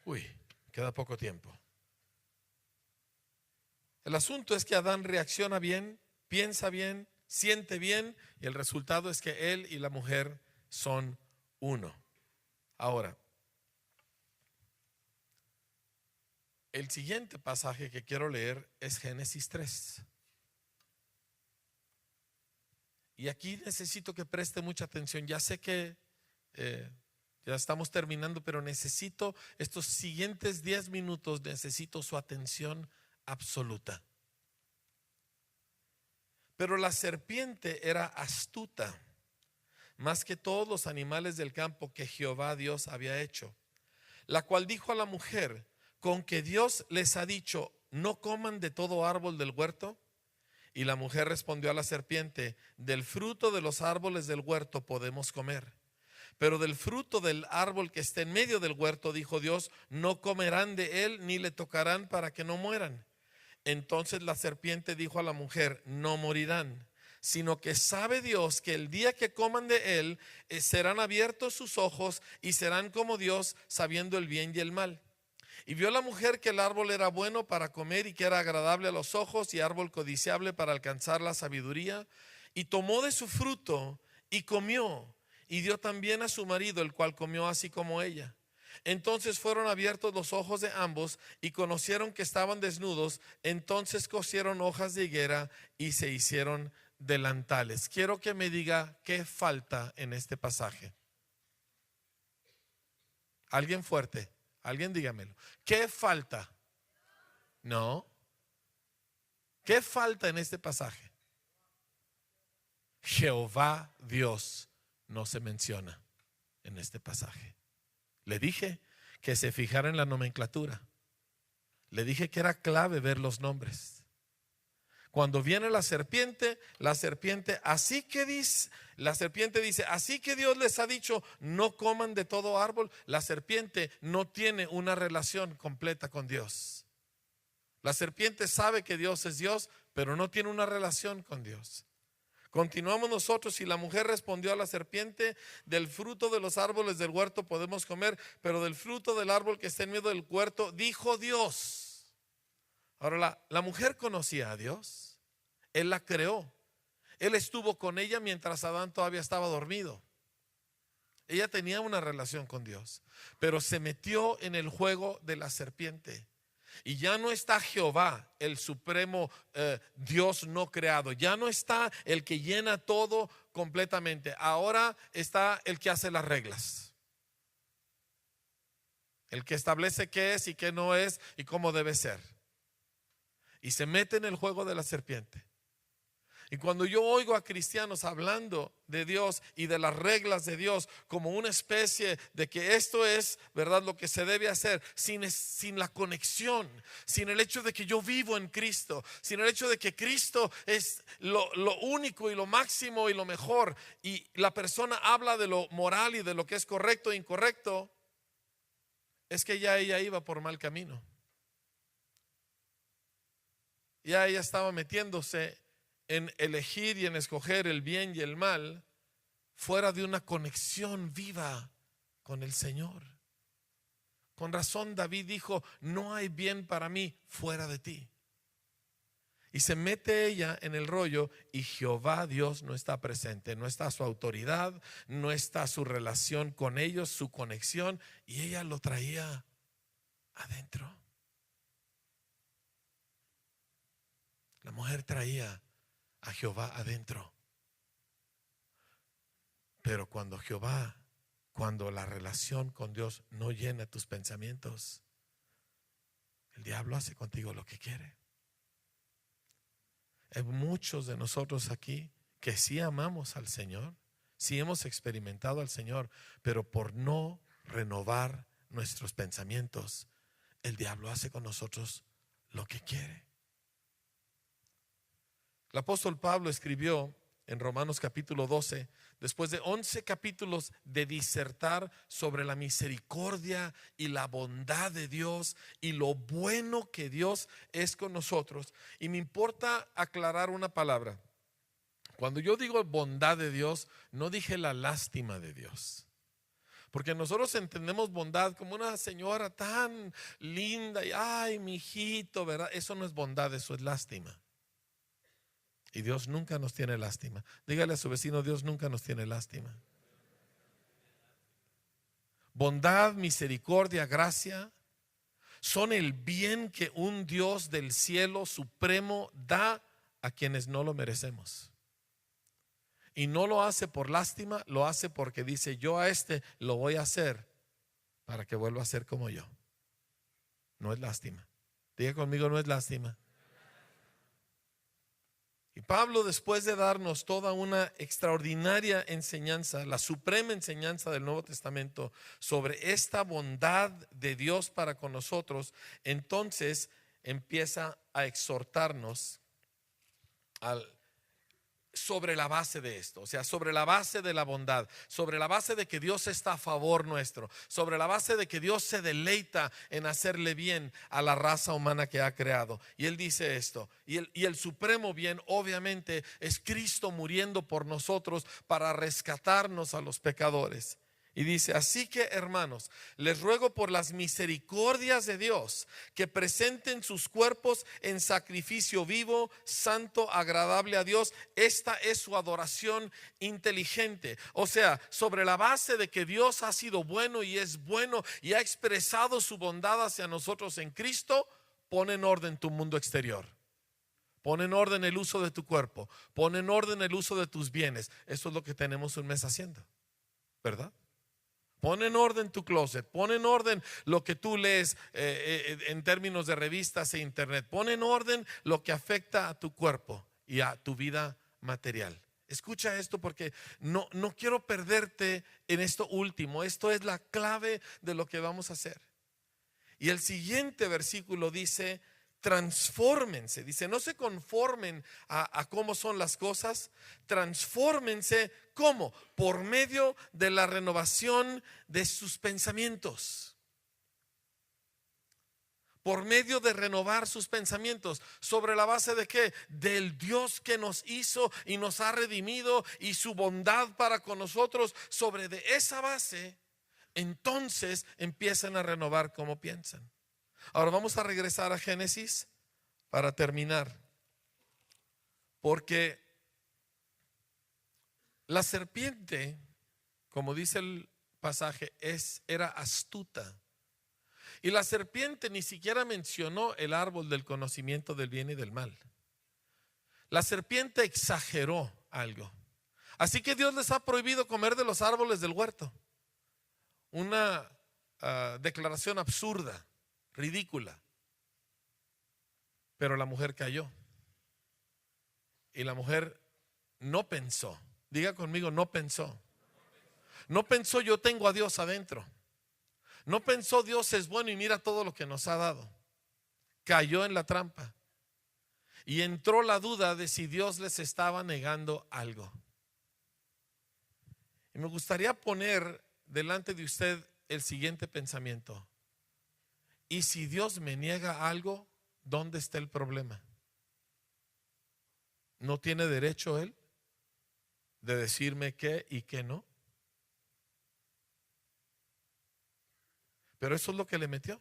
Uy, queda poco tiempo. El asunto es que Adán reacciona bien, piensa bien, siente bien, y el resultado es que él y la mujer son uno. Ahora, el siguiente pasaje que quiero leer es Génesis 3. Y aquí necesito que preste mucha atención. Ya sé que ya estamos terminando, pero necesito estos siguientes 10 minutos, necesito su atención absoluta. Pero la serpiente era astuta, más que todos los animales del campo que Jehová Dios había hecho, la cual dijo a la mujer: ¿con que Dios les ha dicho, no coman de todo árbol del huerto? Y la mujer respondió a la serpiente, del fruto de los árboles del huerto podemos comer, pero del fruto del árbol que está en medio del huerto, dijo Dios, no comerán de él ni le tocarán para que no mueran. Entonces la serpiente dijo a la mujer, no morirán, sino que sabe Dios que el día que coman de él, serán abiertos sus ojos y serán como Dios, sabiendo el bien y el mal. Y vio la mujer que el árbol era bueno para comer y que era agradable a los ojos y árbol codiciable para alcanzar la sabiduría. Y tomó de su fruto y comió, y dio también a su marido, el cual comió así como ella. Entonces fueron abiertos los ojos de ambos y conocieron que estaban desnudos. Entonces cosieron hojas de higuera y se hicieron delantales. Quiero que me diga qué falta en este pasaje. Alguien fuerte, alguien dígamelo. ¿Qué falta? No. ¿Qué falta en este pasaje? Jehová Dios no se menciona en este pasaje. Le dije que se fijara en la nomenclatura. Le dije que era clave ver los nombres. Cuando viene la serpiente así que dice, la serpiente dice, así que Dios les ha dicho, no coman de todo árbol. La serpiente no tiene una relación completa con Dios. La serpiente sabe que Dios es Dios, pero no tiene una relación con Dios. Continuamos nosotros, y la mujer respondió a la serpiente, del fruto de los árboles del huerto podemos comer, pero del fruto del árbol que está en medio del huerto, dijo Dios. Ahora la mujer conocía a Dios, Él la creó, Él estuvo con ella mientras Adán todavía estaba dormido. Ella tenía una relación con Dios, pero se metió en el juego de la serpiente. Y ya no está Jehová, el supremo Dios no creado. Ya no está el que llena todo completamente. Ahora está el que hace las reglas, el que establece qué es y qué no es y cómo debe ser. Y se mete en el juego de la serpiente. Y cuando yo oigo a cristianos hablando de Dios y de las reglas de Dios como una especie de que esto es, ¿verdad?, lo que se debe hacer, sin la conexión, sin el hecho de que yo vivo en Cristo, sin el hecho de que Cristo es lo único y lo máximo y lo mejor, y la persona habla de lo moral y de lo que es correcto e incorrecto, es que ya ella iba por mal camino. Ya ella estaba metiéndose en elegir y en escoger el bien y el mal fuera de una conexión viva con el Señor. Con razón David dijo, no hay bien para mí fuera de ti. Y se mete ella en el rollo y Jehová Dios no está presente, no está su autoridad, no está su relación con ellos, su conexión, y ella lo traía adentro. La mujer traía a Jehová adentro. Pero cuando la relación con Dios no llena tus pensamientos, el diablo hace contigo lo que quiere. Hay muchos de nosotros aquí que sí amamos al Señor, sí hemos experimentado al Señor, pero por no renovar nuestros pensamientos, el diablo hace con nosotros lo que quiere. El apóstol Pablo escribió en Romanos capítulo 12, después de 11 capítulos de disertar sobre la misericordia y la bondad de Dios y lo bueno que Dios es con nosotros. Y me importa aclarar una palabra. Cuando yo digo bondad de Dios, no dije la lástima de Dios. Porque nosotros entendemos bondad como una señora tan linda y ay, mi hijito, ¿verdad? Eso no es bondad, eso es lástima. Y Dios nunca nos tiene lástima. Dígale a su vecino, Dios nunca nos tiene lástima. Bondad, misericordia, gracia son el bien que un Dios del cielo supremo da a quienes no lo merecemos. Y no lo hace por lástima, lo hace porque dice, yo a este lo voy a hacer para que vuelva a ser como yo. No es lástima. Diga conmigo, no es lástima. Y Pablo, después de darnos toda una extraordinaria enseñanza, la suprema enseñanza del Nuevo Testamento sobre esta bondad de Dios para con nosotros, entonces empieza a exhortarnos sobre la base de esto, o sea, sobre la base de la bondad, sobre la base de que Dios está a favor nuestro, sobre la base de que Dios se deleita en hacerle bien a la raza humana que ha creado. Y él dice esto, y el supremo bien obviamente es Cristo muriendo por nosotros para rescatarnos a los pecadores. Y dice, así que hermanos, les ruego por las misericordias de Dios que presenten sus cuerpos en sacrificio vivo, santo, agradable a Dios. Esta es su adoración inteligente. O sea, sobre la base de que Dios ha sido bueno y es bueno y ha expresado su bondad hacia nosotros en Cristo, pon en orden tu mundo exterior. Pon en orden el uso de tu cuerpo. Pon en orden el uso de tus bienes. Eso es lo que tenemos un mes haciendo, ¿verdad? Pon en orden tu closet, pon en orden lo que tú lees en términos de revistas e internet. Pon en orden lo que afecta a tu cuerpo y a tu vida material. Escucha esto porque no quiero perderte en esto último. Esto es la clave de lo que vamos a hacer. Y el siguiente versículo dice, transfórmense. Dice, no se conformen a cómo son las cosas, transfórmense. ¿Cómo? Por medio de la renovación de sus pensamientos. Por medio de renovar sus pensamientos. ¿Sobre la base de qué? Del Dios que nos hizo y nos ha redimido y su bondad para con nosotros. Sobre de esa base, entonces empiezan a renovar cómo piensan. Ahora vamos a regresar a Génesis para terminar. Porque la serpiente, como dice el pasaje, era astuta. Y la serpiente ni siquiera mencionó el árbol del conocimiento del bien y del mal. La serpiente exageró algo. Así que Dios les ha prohibido comer de los árboles del huerto. Una declaración absurda, ridícula. Pero la mujer cayó. Y la mujer no pensó. Diga conmigo, no pensó. No pensó, yo tengo a Dios adentro. No pensó, Dios es bueno y mira todo lo que nos ha dado. Cayó en la trampa. Y entró la duda de si Dios les estaba negando algo. Y me gustaría poner delante de usted el siguiente pensamiento. Y si Dios me niega algo, ¿dónde está el problema? ¿No tiene derecho Él de decirme qué y qué no? Pero eso es lo que le metió.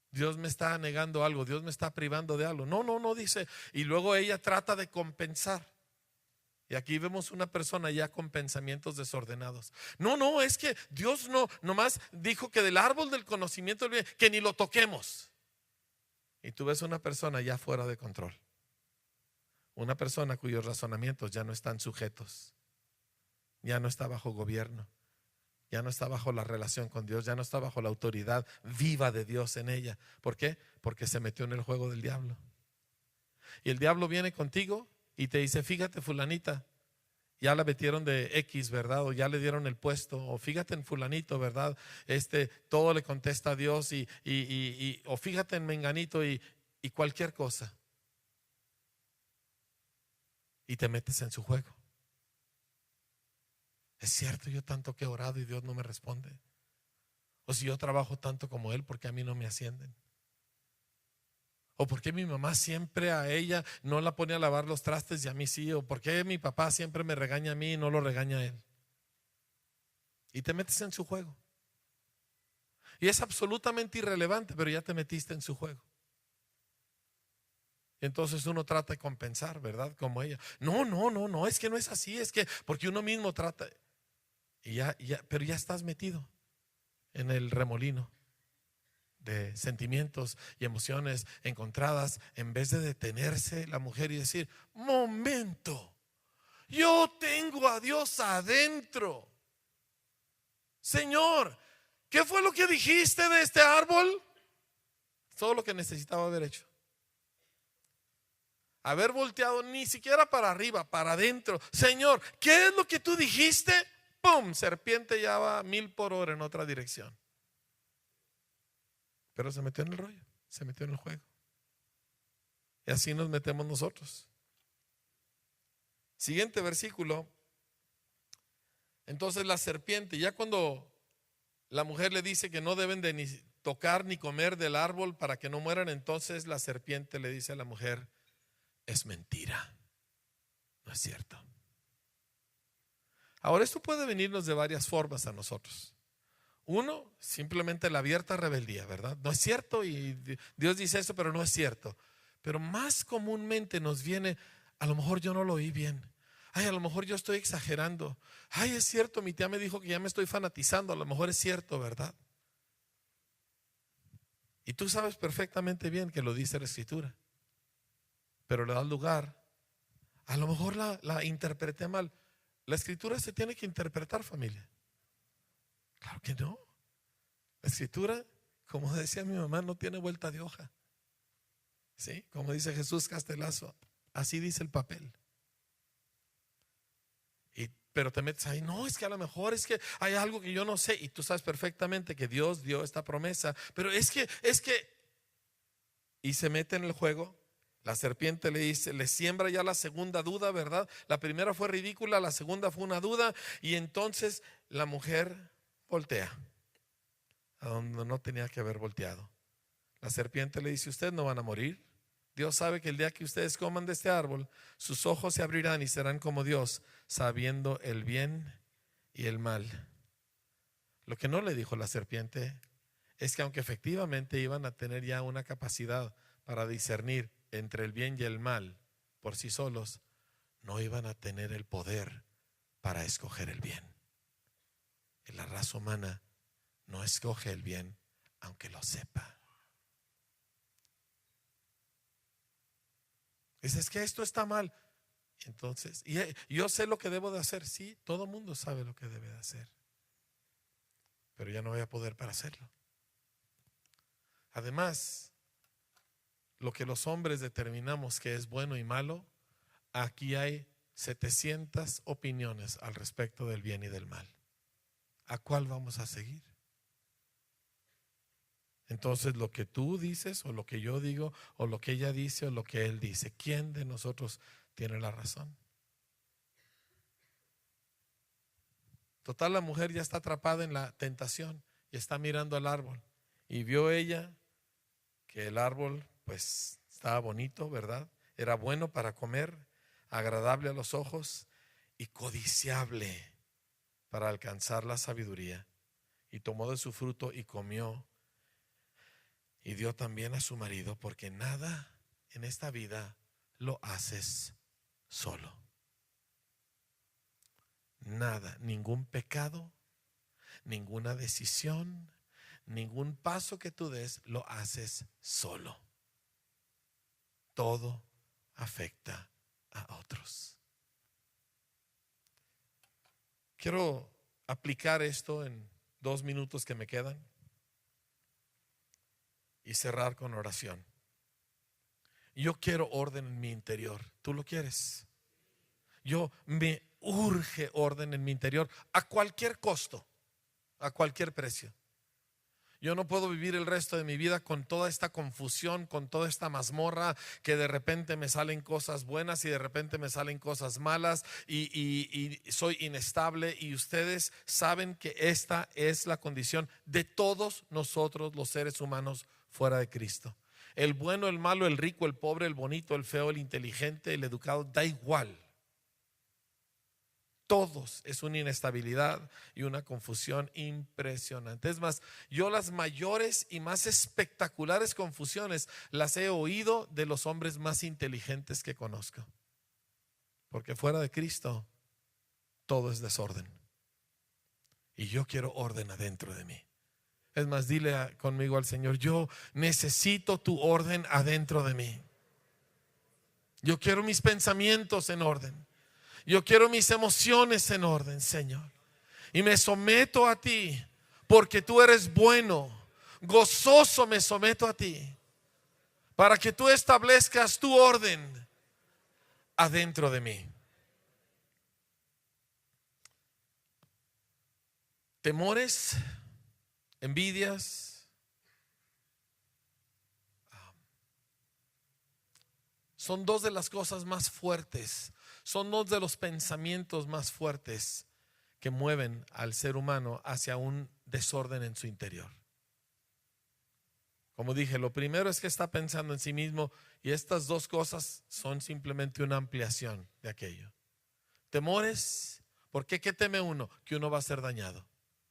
Dios me está negando algo, Dios me está privando de algo. No, dice. Y luego ella trata de compensar. Y aquí vemos una persona ya con pensamientos desordenados. No, es que Dios nomás dijo que del árbol del conocimiento del bien, que ni lo toquemos. Y tú ves una persona ya fuera de control. Una persona cuyos razonamientos ya no están sujetos. Ya no está bajo gobierno. Ya no está bajo la relación con Dios, ya no está bajo la autoridad viva de Dios en ella. ¿Por qué? Porque se metió en el juego del diablo. Y el diablo viene contigo y te dice, fíjate fulanita, ya la metieron de X, ¿verdad? O ya le dieron el puesto. O fíjate en fulanito, ¿verdad? Todo le contesta a Dios o fíjate en menganito y cualquier cosa. Y te metes en su juego. Es cierto, yo tanto que he orado y Dios no me responde. O si yo trabajo tanto como Él, ¿por qué a mí no me ascienden? O por qué mi mamá siempre a ella no la pone a lavar los trastes y a mí sí. O por qué mi papá siempre me regaña a mí y no lo regaña a él. Y te metes en su juego. Y es absolutamente irrelevante, pero ya te metiste en su juego. Y entonces uno trata de compensar, ¿verdad? Como ella. No, es que no es así. Es que porque uno mismo trata. Pero ya estás metido en el remolino de sentimientos y emociones encontradas. En vez de detenerse la mujer y decir, momento, yo tengo a Dios adentro. Señor, ¿qué fue lo que dijiste de este árbol? Todo lo que necesitaba haber hecho. haber volteado ni siquiera para arriba, para adentro. Señor, ¿qué es lo que tú dijiste? ¡Pum! Serpiente ya va 1000 por hora en otra dirección. Pero se metió en el rollo, se metió en el juego. Y así nos metemos nosotros. Siguiente versículo. Entonces la serpiente, ya cuando la mujer le dice que no deben de ni tocar ni comer del árbol para que no mueran, entonces la serpiente le dice a la mujer: es mentira, no es cierto. Ahora, esto puede venirnos de varias formas a nosotros. Uno, simplemente la abierta rebeldía, ¿verdad? No es cierto, y Dios dice eso, pero no es cierto. Pero más comúnmente nos viene: a lo mejor yo no lo oí bien. Ay, a lo mejor yo estoy exagerando. Ay, es cierto, mi tía me dijo que ya me estoy fanatizando. A lo mejor es cierto, ¿verdad? Y tú sabes perfectamente bien que lo dice la Escritura, pero le das lugar. A lo mejor la interpreté mal. La Escritura se tiene que interpretar, familia. Claro que no. La Escritura, como decía mi mamá, no tiene vuelta de hoja. ¿Sí? Como dice Jesús Castelazo, así dice el papel. Pero te metes ahí: no, es que a lo mejor es que hay algo que yo no sé. Y tú sabes perfectamente que Dios dio esta promesa, pero es que y se mete en el juego. La serpiente le dice, le siembra ya la segunda duda, ¿verdad? La primera fue ridícula, la segunda fue una duda. Y entonces la mujer voltea a donde no tenía que haber volteado. La serpiente le dice: ustedes no van a morir. Dios sabe que el día que ustedes coman de este árbol, sus ojos se abrirán y serán como Dios, sabiendo el bien y el mal. Lo que no le dijo la serpiente es que aunque efectivamente iban a tener ya una capacidad para discernir entre el bien y el mal por sí solos, no iban a tener el poder para escoger el bien. Y la raza humana no escoge el bien aunque lo sepa. Dices que esto está mal. Entonces, y yo sé lo que debo de hacer. Sí, todo el mundo sabe lo que debe de hacer, pero ya no voy a poder para hacerlo. Además, lo que los hombres determinamos que es bueno y malo, aquí hay 700 opiniones al respecto del bien y del mal. ¿A cuál vamos a seguir? Entonces, lo que tú dices, o lo que yo digo, o lo que ella dice, o lo que él dice, ¿quién de nosotros tiene la razón? Total, la mujer ya está atrapada en la tentación y está mirando al árbol. Y vio ella que el árbol pues estaba bonito, ¿verdad? Era bueno para comer, agradable a los ojos y codiciable para alcanzar la sabiduría. Y tomó de su fruto y comió, y dio también a su marido, porque nada en esta vida lo haces solo. Nada, ningún pecado, ninguna decisión, ningún paso que tú des lo haces solo. Todo afecta a otros. Quiero aplicar esto en 2 minutos que me quedan y cerrar con oración. Yo quiero orden en mi interior. ¿Tú lo quieres? Me urge orden en mi interior a cualquier costo, a cualquier precio. Yo no puedo vivir el resto de mi vida con toda esta confusión, con toda esta mazmorra, que de repente me salen cosas buenas y de repente me salen cosas malas y soy inestable. Y ustedes saben que esta es la condición de todos nosotros los seres humanos fuera de Cristo. El bueno, el malo, el rico, el pobre, el bonito, el feo, el inteligente, el educado, da igual. Todos es una inestabilidad y una confusión impresionante. Es más, yo las mayores y más espectaculares confusiones las he oído de los hombres más inteligentes que conozco. Porque fuera de Cristo todo es desorden. Y yo quiero orden adentro de mí. Es más, dile conmigo al Señor: yo necesito tu orden adentro de mí. Yo quiero mis pensamientos en orden. Yo quiero mis emociones en orden, Señor. Y me someto a ti porque tú eres bueno. Gozoso me someto a ti para que tú establezcas tu orden adentro de mí. Temores, envidias, son dos de las cosas más fuertes, son dos de los pensamientos más fuertes que mueven al ser humano hacia un desorden en su interior. Como dije, lo primero es que está pensando en sí mismo, y estas dos cosas son simplemente una ampliación de aquello. Temores, ¿por qué? ¿Qué teme uno? Que uno va a ser dañado.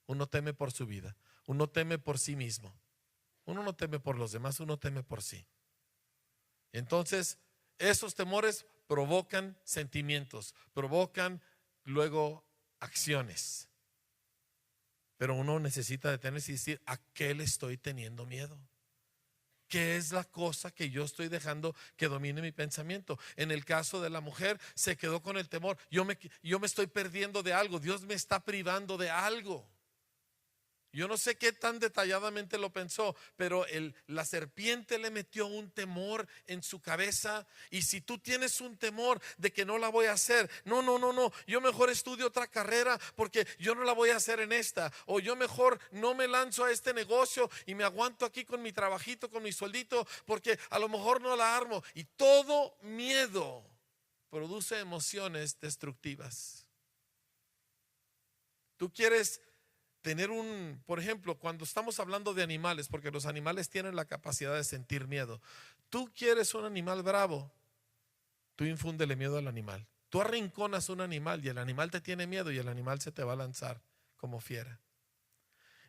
Uno teme por su vida, uno teme por sí mismo. Uno no teme por los demás, uno teme por sí. Entonces, esos temores provocan sentimientos, provocan luego acciones. Pero uno necesita detenerse y decir, ¿a qué le estoy teniendo miedo? ¿Qué es la cosa que yo estoy dejando que domine mi pensamiento? En el caso de la mujer, se quedó con el temor. Yo me estoy perdiendo de algo. Dios me está privando de algo. Yo no sé qué tan detalladamente lo pensó, pero la serpiente le metió un temor en su cabeza. Y si tú tienes un temor de que no la voy a hacer, no, yo mejor estudio otra carrera porque yo no la voy a hacer en esta. O yo mejor no me lanzo a este negocio y me aguanto aquí con mi trabajito, con mi sueldito, porque a lo mejor no la armo. Y todo miedo produce emociones destructivas. Tú quieres tener por ejemplo, cuando estamos hablando de animales, porque los animales tienen la capacidad de sentir miedo. Tú quieres un animal bravo, tú infúndele miedo al animal. Tú arrinconas un animal y el animal te tiene miedo y el animal se te va a lanzar como fiera.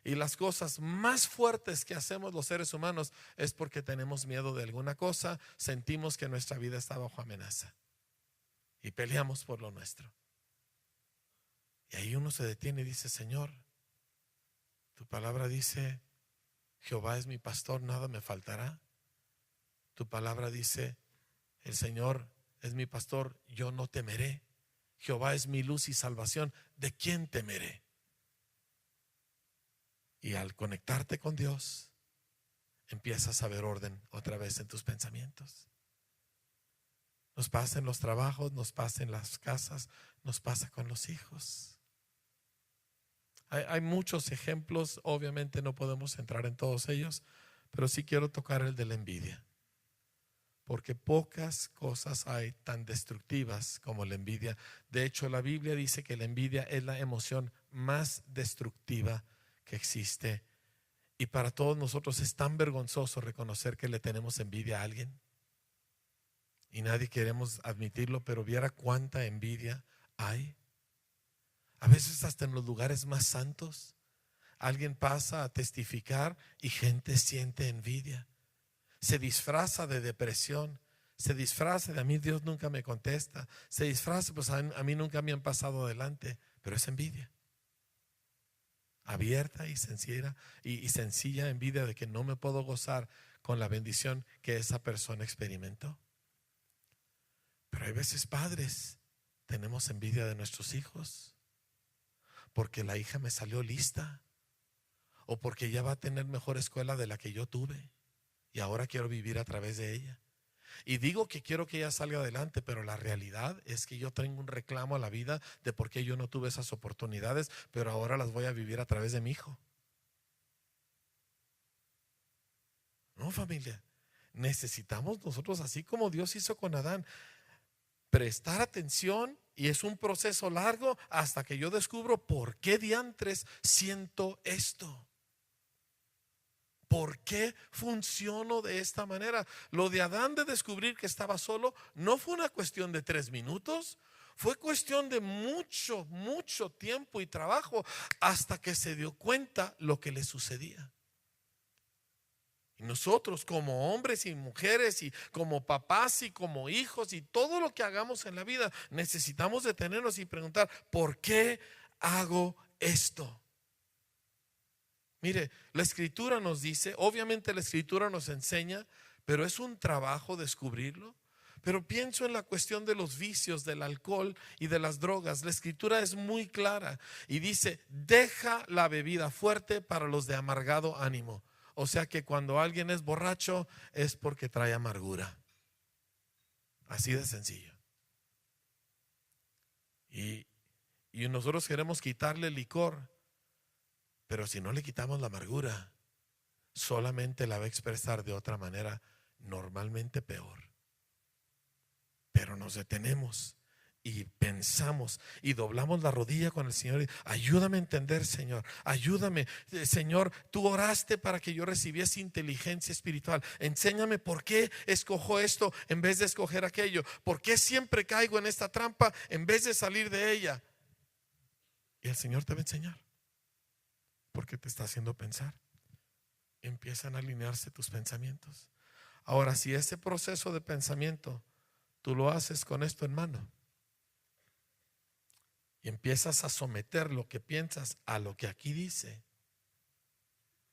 Y las cosas más fuertes que hacemos los seres humanos es porque tenemos miedo de alguna cosa, sentimos que nuestra vida está bajo amenaza y peleamos por lo nuestro. Y ahí uno se detiene y dice, Señor, tu palabra dice, Jehová es mi pastor, nada me faltará. Tu palabra dice, el Señor es mi pastor, yo no temeré. Jehová es mi luz y salvación, ¿de quién temeré? Y al conectarte con Dios, empiezas a ver orden otra vez en tus pensamientos. Nos pasa en los trabajos, nos pasa en las casas, nos pasa con los hijos. Hay muchos ejemplos, obviamente no podemos entrar en todos ellos, pero sí quiero tocar el de la envidia. Porque pocas cosas hay tan destructivas como la envidia. De hecho, la Biblia dice que la envidia es la emoción más destructiva que existe. Y para todos nosotros es tan vergonzoso reconocer que le tenemos envidia a alguien. Y nadie queremos admitirlo, pero viera cuánta envidia hay. A veces hasta en los lugares más santos, alguien pasa a testificar y gente siente envidia. Se disfraza de depresión, se disfraza de a mí Dios nunca me contesta, se disfraza, pues a mí nunca me han pasado adelante, pero es envidia. Abierta y sencilla, y sencilla envidia de que no me puedo gozar con la bendición que esa persona experimentó. Pero hay veces, padres, tenemos envidia de nuestros hijos porque la hija me salió lista, o porque ella va a tener mejor escuela de la que yo tuve y ahora quiero vivir a través de ella. Y digo que quiero que ella salga adelante, pero la realidad es que yo tengo un reclamo a la vida de por qué yo no tuve esas oportunidades, pero ahora las voy a vivir a través de mi hijo. No, familia, necesitamos nosotros, así como Dios hizo con Adán, prestar atención, y es un proceso largo hasta que yo descubro por qué diantres siento esto. ¿Por qué funciono de esta manera? Lo de Adán de descubrir que estaba solo no fue una cuestión de 3 minutos, fue cuestión de mucho tiempo y trabajo hasta que se dio cuenta lo que le sucedía. Y nosotros como hombres y mujeres y como papás y como hijos y todo lo que hagamos en la vida, necesitamos detenernos y preguntar, ¿por qué hago esto? Mire, la escritura nos dice, obviamente la escritura nos enseña, pero es un trabajo descubrirlo. Pero pienso en la cuestión de los vicios, del alcohol y de las drogas. La escritura es muy clara y dice, deja la bebida fuerte para los de amargado ánimo. O sea que cuando alguien es borracho es porque trae amargura. Así de sencillo. Y, y nosotros queremos quitarle el licor, pero si no le quitamos la amargura, solamente la va a expresar de otra manera, normalmente peor. Pero nos detenemos y pensamos y doblamos la rodilla con el Señor. Ayúdame a entender, Señor. Ayúdame, Señor. Tú oraste para que yo recibiese inteligencia espiritual. Enséñame por qué escojo esto en vez de escoger aquello. ¿Por qué siempre caigo en esta trampa en vez de salir de ella? Y el Señor te va a enseñar, porque te está haciendo pensar. Empiezan a alinearse tus pensamientos. Ahora, si ese proceso de pensamiento tú lo haces con esto en mano y empiezas a someter lo que piensas a lo que aquí dice,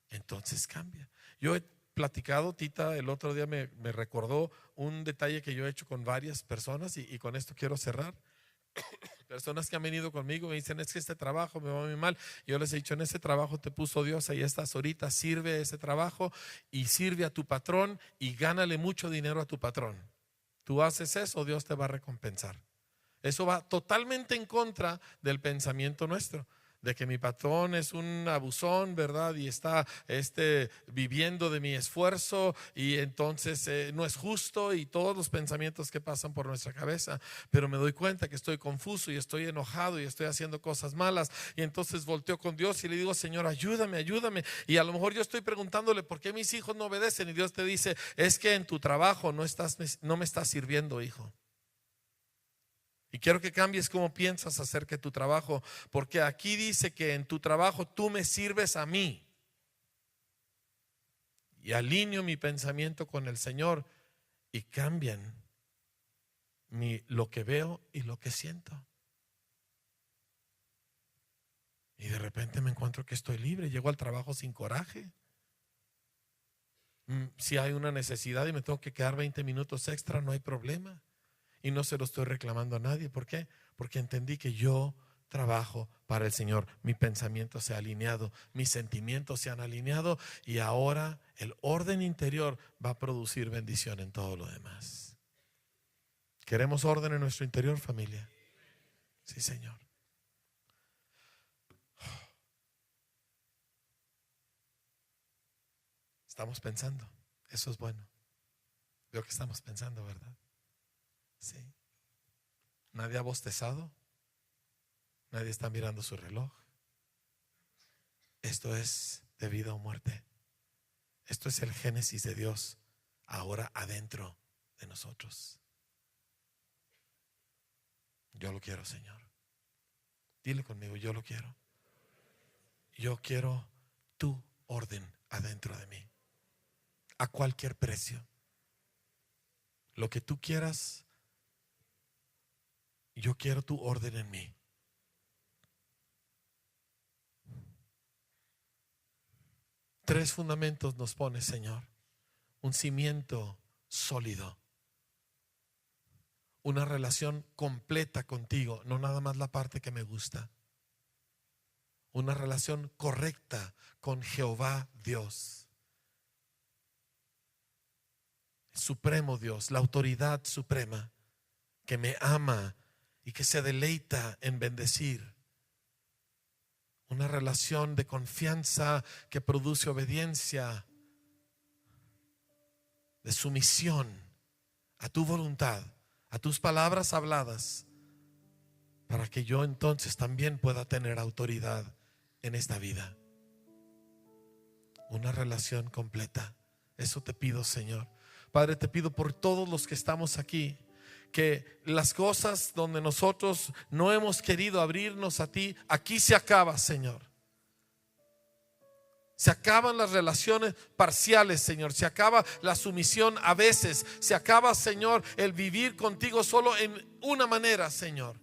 entonces cambia. Yo he platicado, Tita el otro día me recordó un detalle que yo he hecho con varias personas y con esto quiero cerrar. Personas que han venido conmigo me dicen: es que este trabajo me va muy mal. Yo les he dicho: en ese trabajo te puso Dios, ahí estás ahorita, sirve ese trabajo y sirve a tu patrón y gánale mucho dinero a tu patrón. Tú haces eso, Dios te va a recompensar. Eso va totalmente en contra del pensamiento nuestro, de que mi patrón es un abusón, ¿verdad? Y está viviendo de mi esfuerzo y entonces no es justo, y todos los pensamientos que pasan por nuestra cabeza. Pero me doy cuenta que estoy confuso y estoy enojado y estoy haciendo cosas malas, y entonces volteo con Dios y le digo: Señor, ayúdame, ayúdame. Y a lo mejor yo estoy preguntándole: ¿por qué mis hijos no obedecen? Y Dios te dice: es que en tu trabajo no me estás sirviendo, hijo. Y quiero que cambies cómo piensas acerca de tu trabajo, porque aquí dice que en tu trabajo tú me sirves a mí. Y alineo mi pensamiento con el Señor y cambian lo que veo y lo que siento. Y de repente me encuentro que estoy libre, llego al trabajo sin coraje. Si hay una necesidad y me tengo que quedar 20 minutos extra, no hay problema. Y no se lo estoy reclamando a nadie. ¿Por qué? Porque entendí que yo trabajo para el Señor. Mi pensamiento se ha alineado, mis sentimientos se han alineado, y ahora el orden interior va a producir bendición en todo lo demás. ¿Queremos orden en nuestro interior, familia? Sí, Señor. Estamos pensando. Eso es bueno. Veo que estamos pensando, ¿verdad? Sí. Nadie ha bostezado. Nadie está mirando su reloj. Esto es de vida o muerte. Esto es el génesis de Dios ahora adentro de nosotros. Yo lo quiero, Señor. Dile conmigo: yo lo quiero. Yo quiero tu orden adentro de mí, a cualquier precio. Lo que tú quieras, yo quiero tu orden en mí. Tres fundamentos nos pone, Señor: un cimiento sólido, una relación completa contigo, no nada más la parte que me gusta, una relación correcta con Jehová Dios, supremo Dios, la autoridad suprema, que me ama y que se deleita en bendecir. Una relación de confianza que produce obediencia, de sumisión a tu voluntad, a tus palabras habladas, para que yo entonces también pueda tener autoridad en esta vida. Una relación completa. Eso te pido, Señor. Padre, te pido por todos los que estamos aquí, que las cosas donde nosotros no hemos querido abrirnos a ti, aquí se acaba, Señor. Se acaban las relaciones parciales, Señor. Se acaba la sumisión a veces. Se acaba, Señor, el vivir contigo solo en una manera, Señor.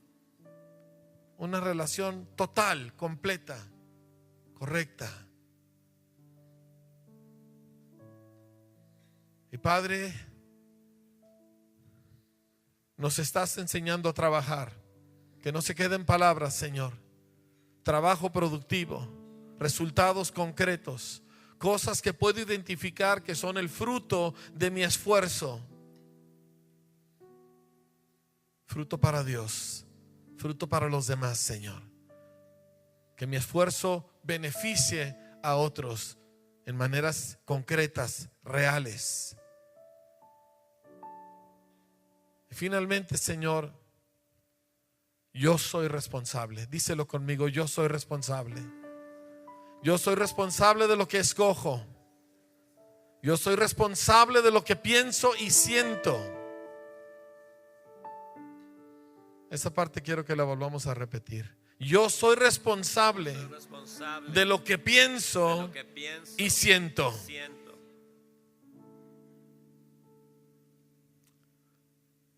Una relación total, completa, correcta. Y Padre, nos estás enseñando a trabajar. Que no se queden palabras, Señor. Trabajo productivo, resultados concretos, cosas que puedo identificar que son el fruto de mi esfuerzo. Fruto para Dios, fruto para los demás, Señor. Que mi esfuerzo beneficie a otros en maneras concretas, reales. Y finalmente, Señor, yo soy responsable. Díselo conmigo, yo soy responsable. Yo soy responsable de lo que escojo. Yo soy responsable de lo que pienso y siento. Esa parte quiero que la volvamos a repetir. Yo soy responsable de lo que pienso y siento.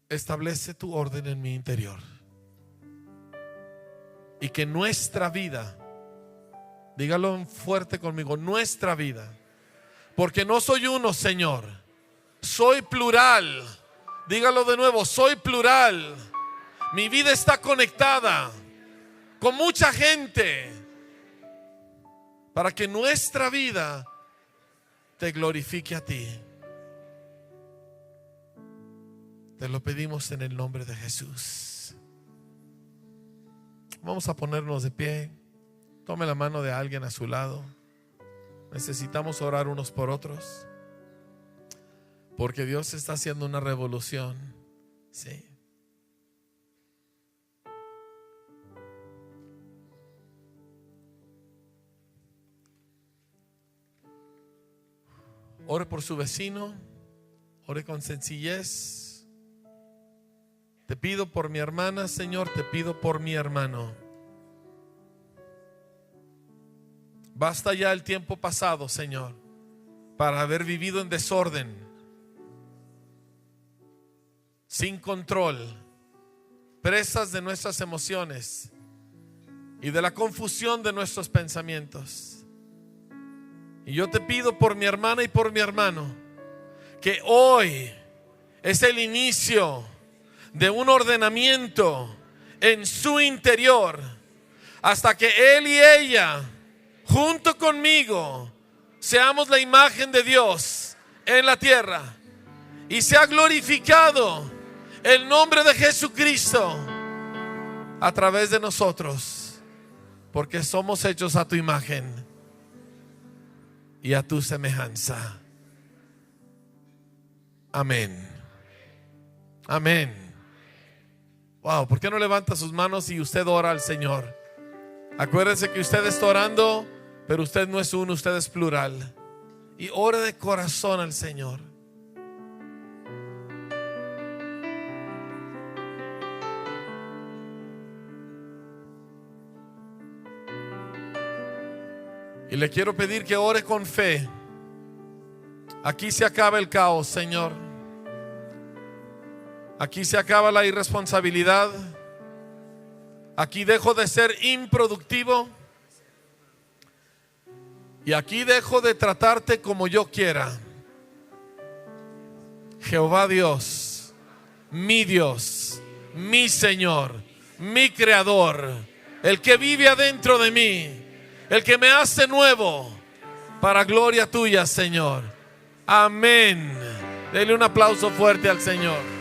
Establece tu orden en mi interior. Y que nuestra vida, dígalo fuerte conmigo, nuestra vida, porque no soy uno, Señor, soy plural. Dígalo de nuevo, soy plural. Mi vida está conectada con mucha gente, para que nuestra vida te glorifique a ti. Te lo pedimos en el nombre de Jesús. Vamos a ponernos de pie. Tome la mano de alguien a su lado. Necesitamos orar unos por otros, porque Dios está haciendo una revolución. Sí. Ore por su vecino. Ore con sencillez. Te pido por mi hermana, Señor. Te pido por mi hermano. Basta ya el tiempo pasado, Señor, para haber vivido en desorden, sin control, presas de nuestras emociones y de la confusión de nuestros pensamientos. Y yo te pido por mi hermana y por mi hermano, que hoy es el inicio de un ordenamiento en su interior, hasta que él y ella, junto conmigo, seamos la imagen de Dios en la tierra y sea glorificado el nombre de Jesucristo a través de nosotros, porque somos hechos a tu imagen y a tu semejanza. Amén. Amén. Wow, ¿por qué no levanta sus manos y usted ora al Señor? Acuérdese que usted está orando, pero usted no es uno, usted es plural. Y ore de corazón al Señor. Y le quiero pedir que ore con fe. Aquí se acaba el caos, Señor. Aquí se acaba la irresponsabilidad. Aquí dejo de ser improductivo. Y aquí dejo de tratarte como yo quiera. Jehová Dios, mi Señor, mi Creador, el que vive adentro de mí, el que me hace nuevo, para gloria tuya, Señor. Amén. Dele un aplauso fuerte al Señor.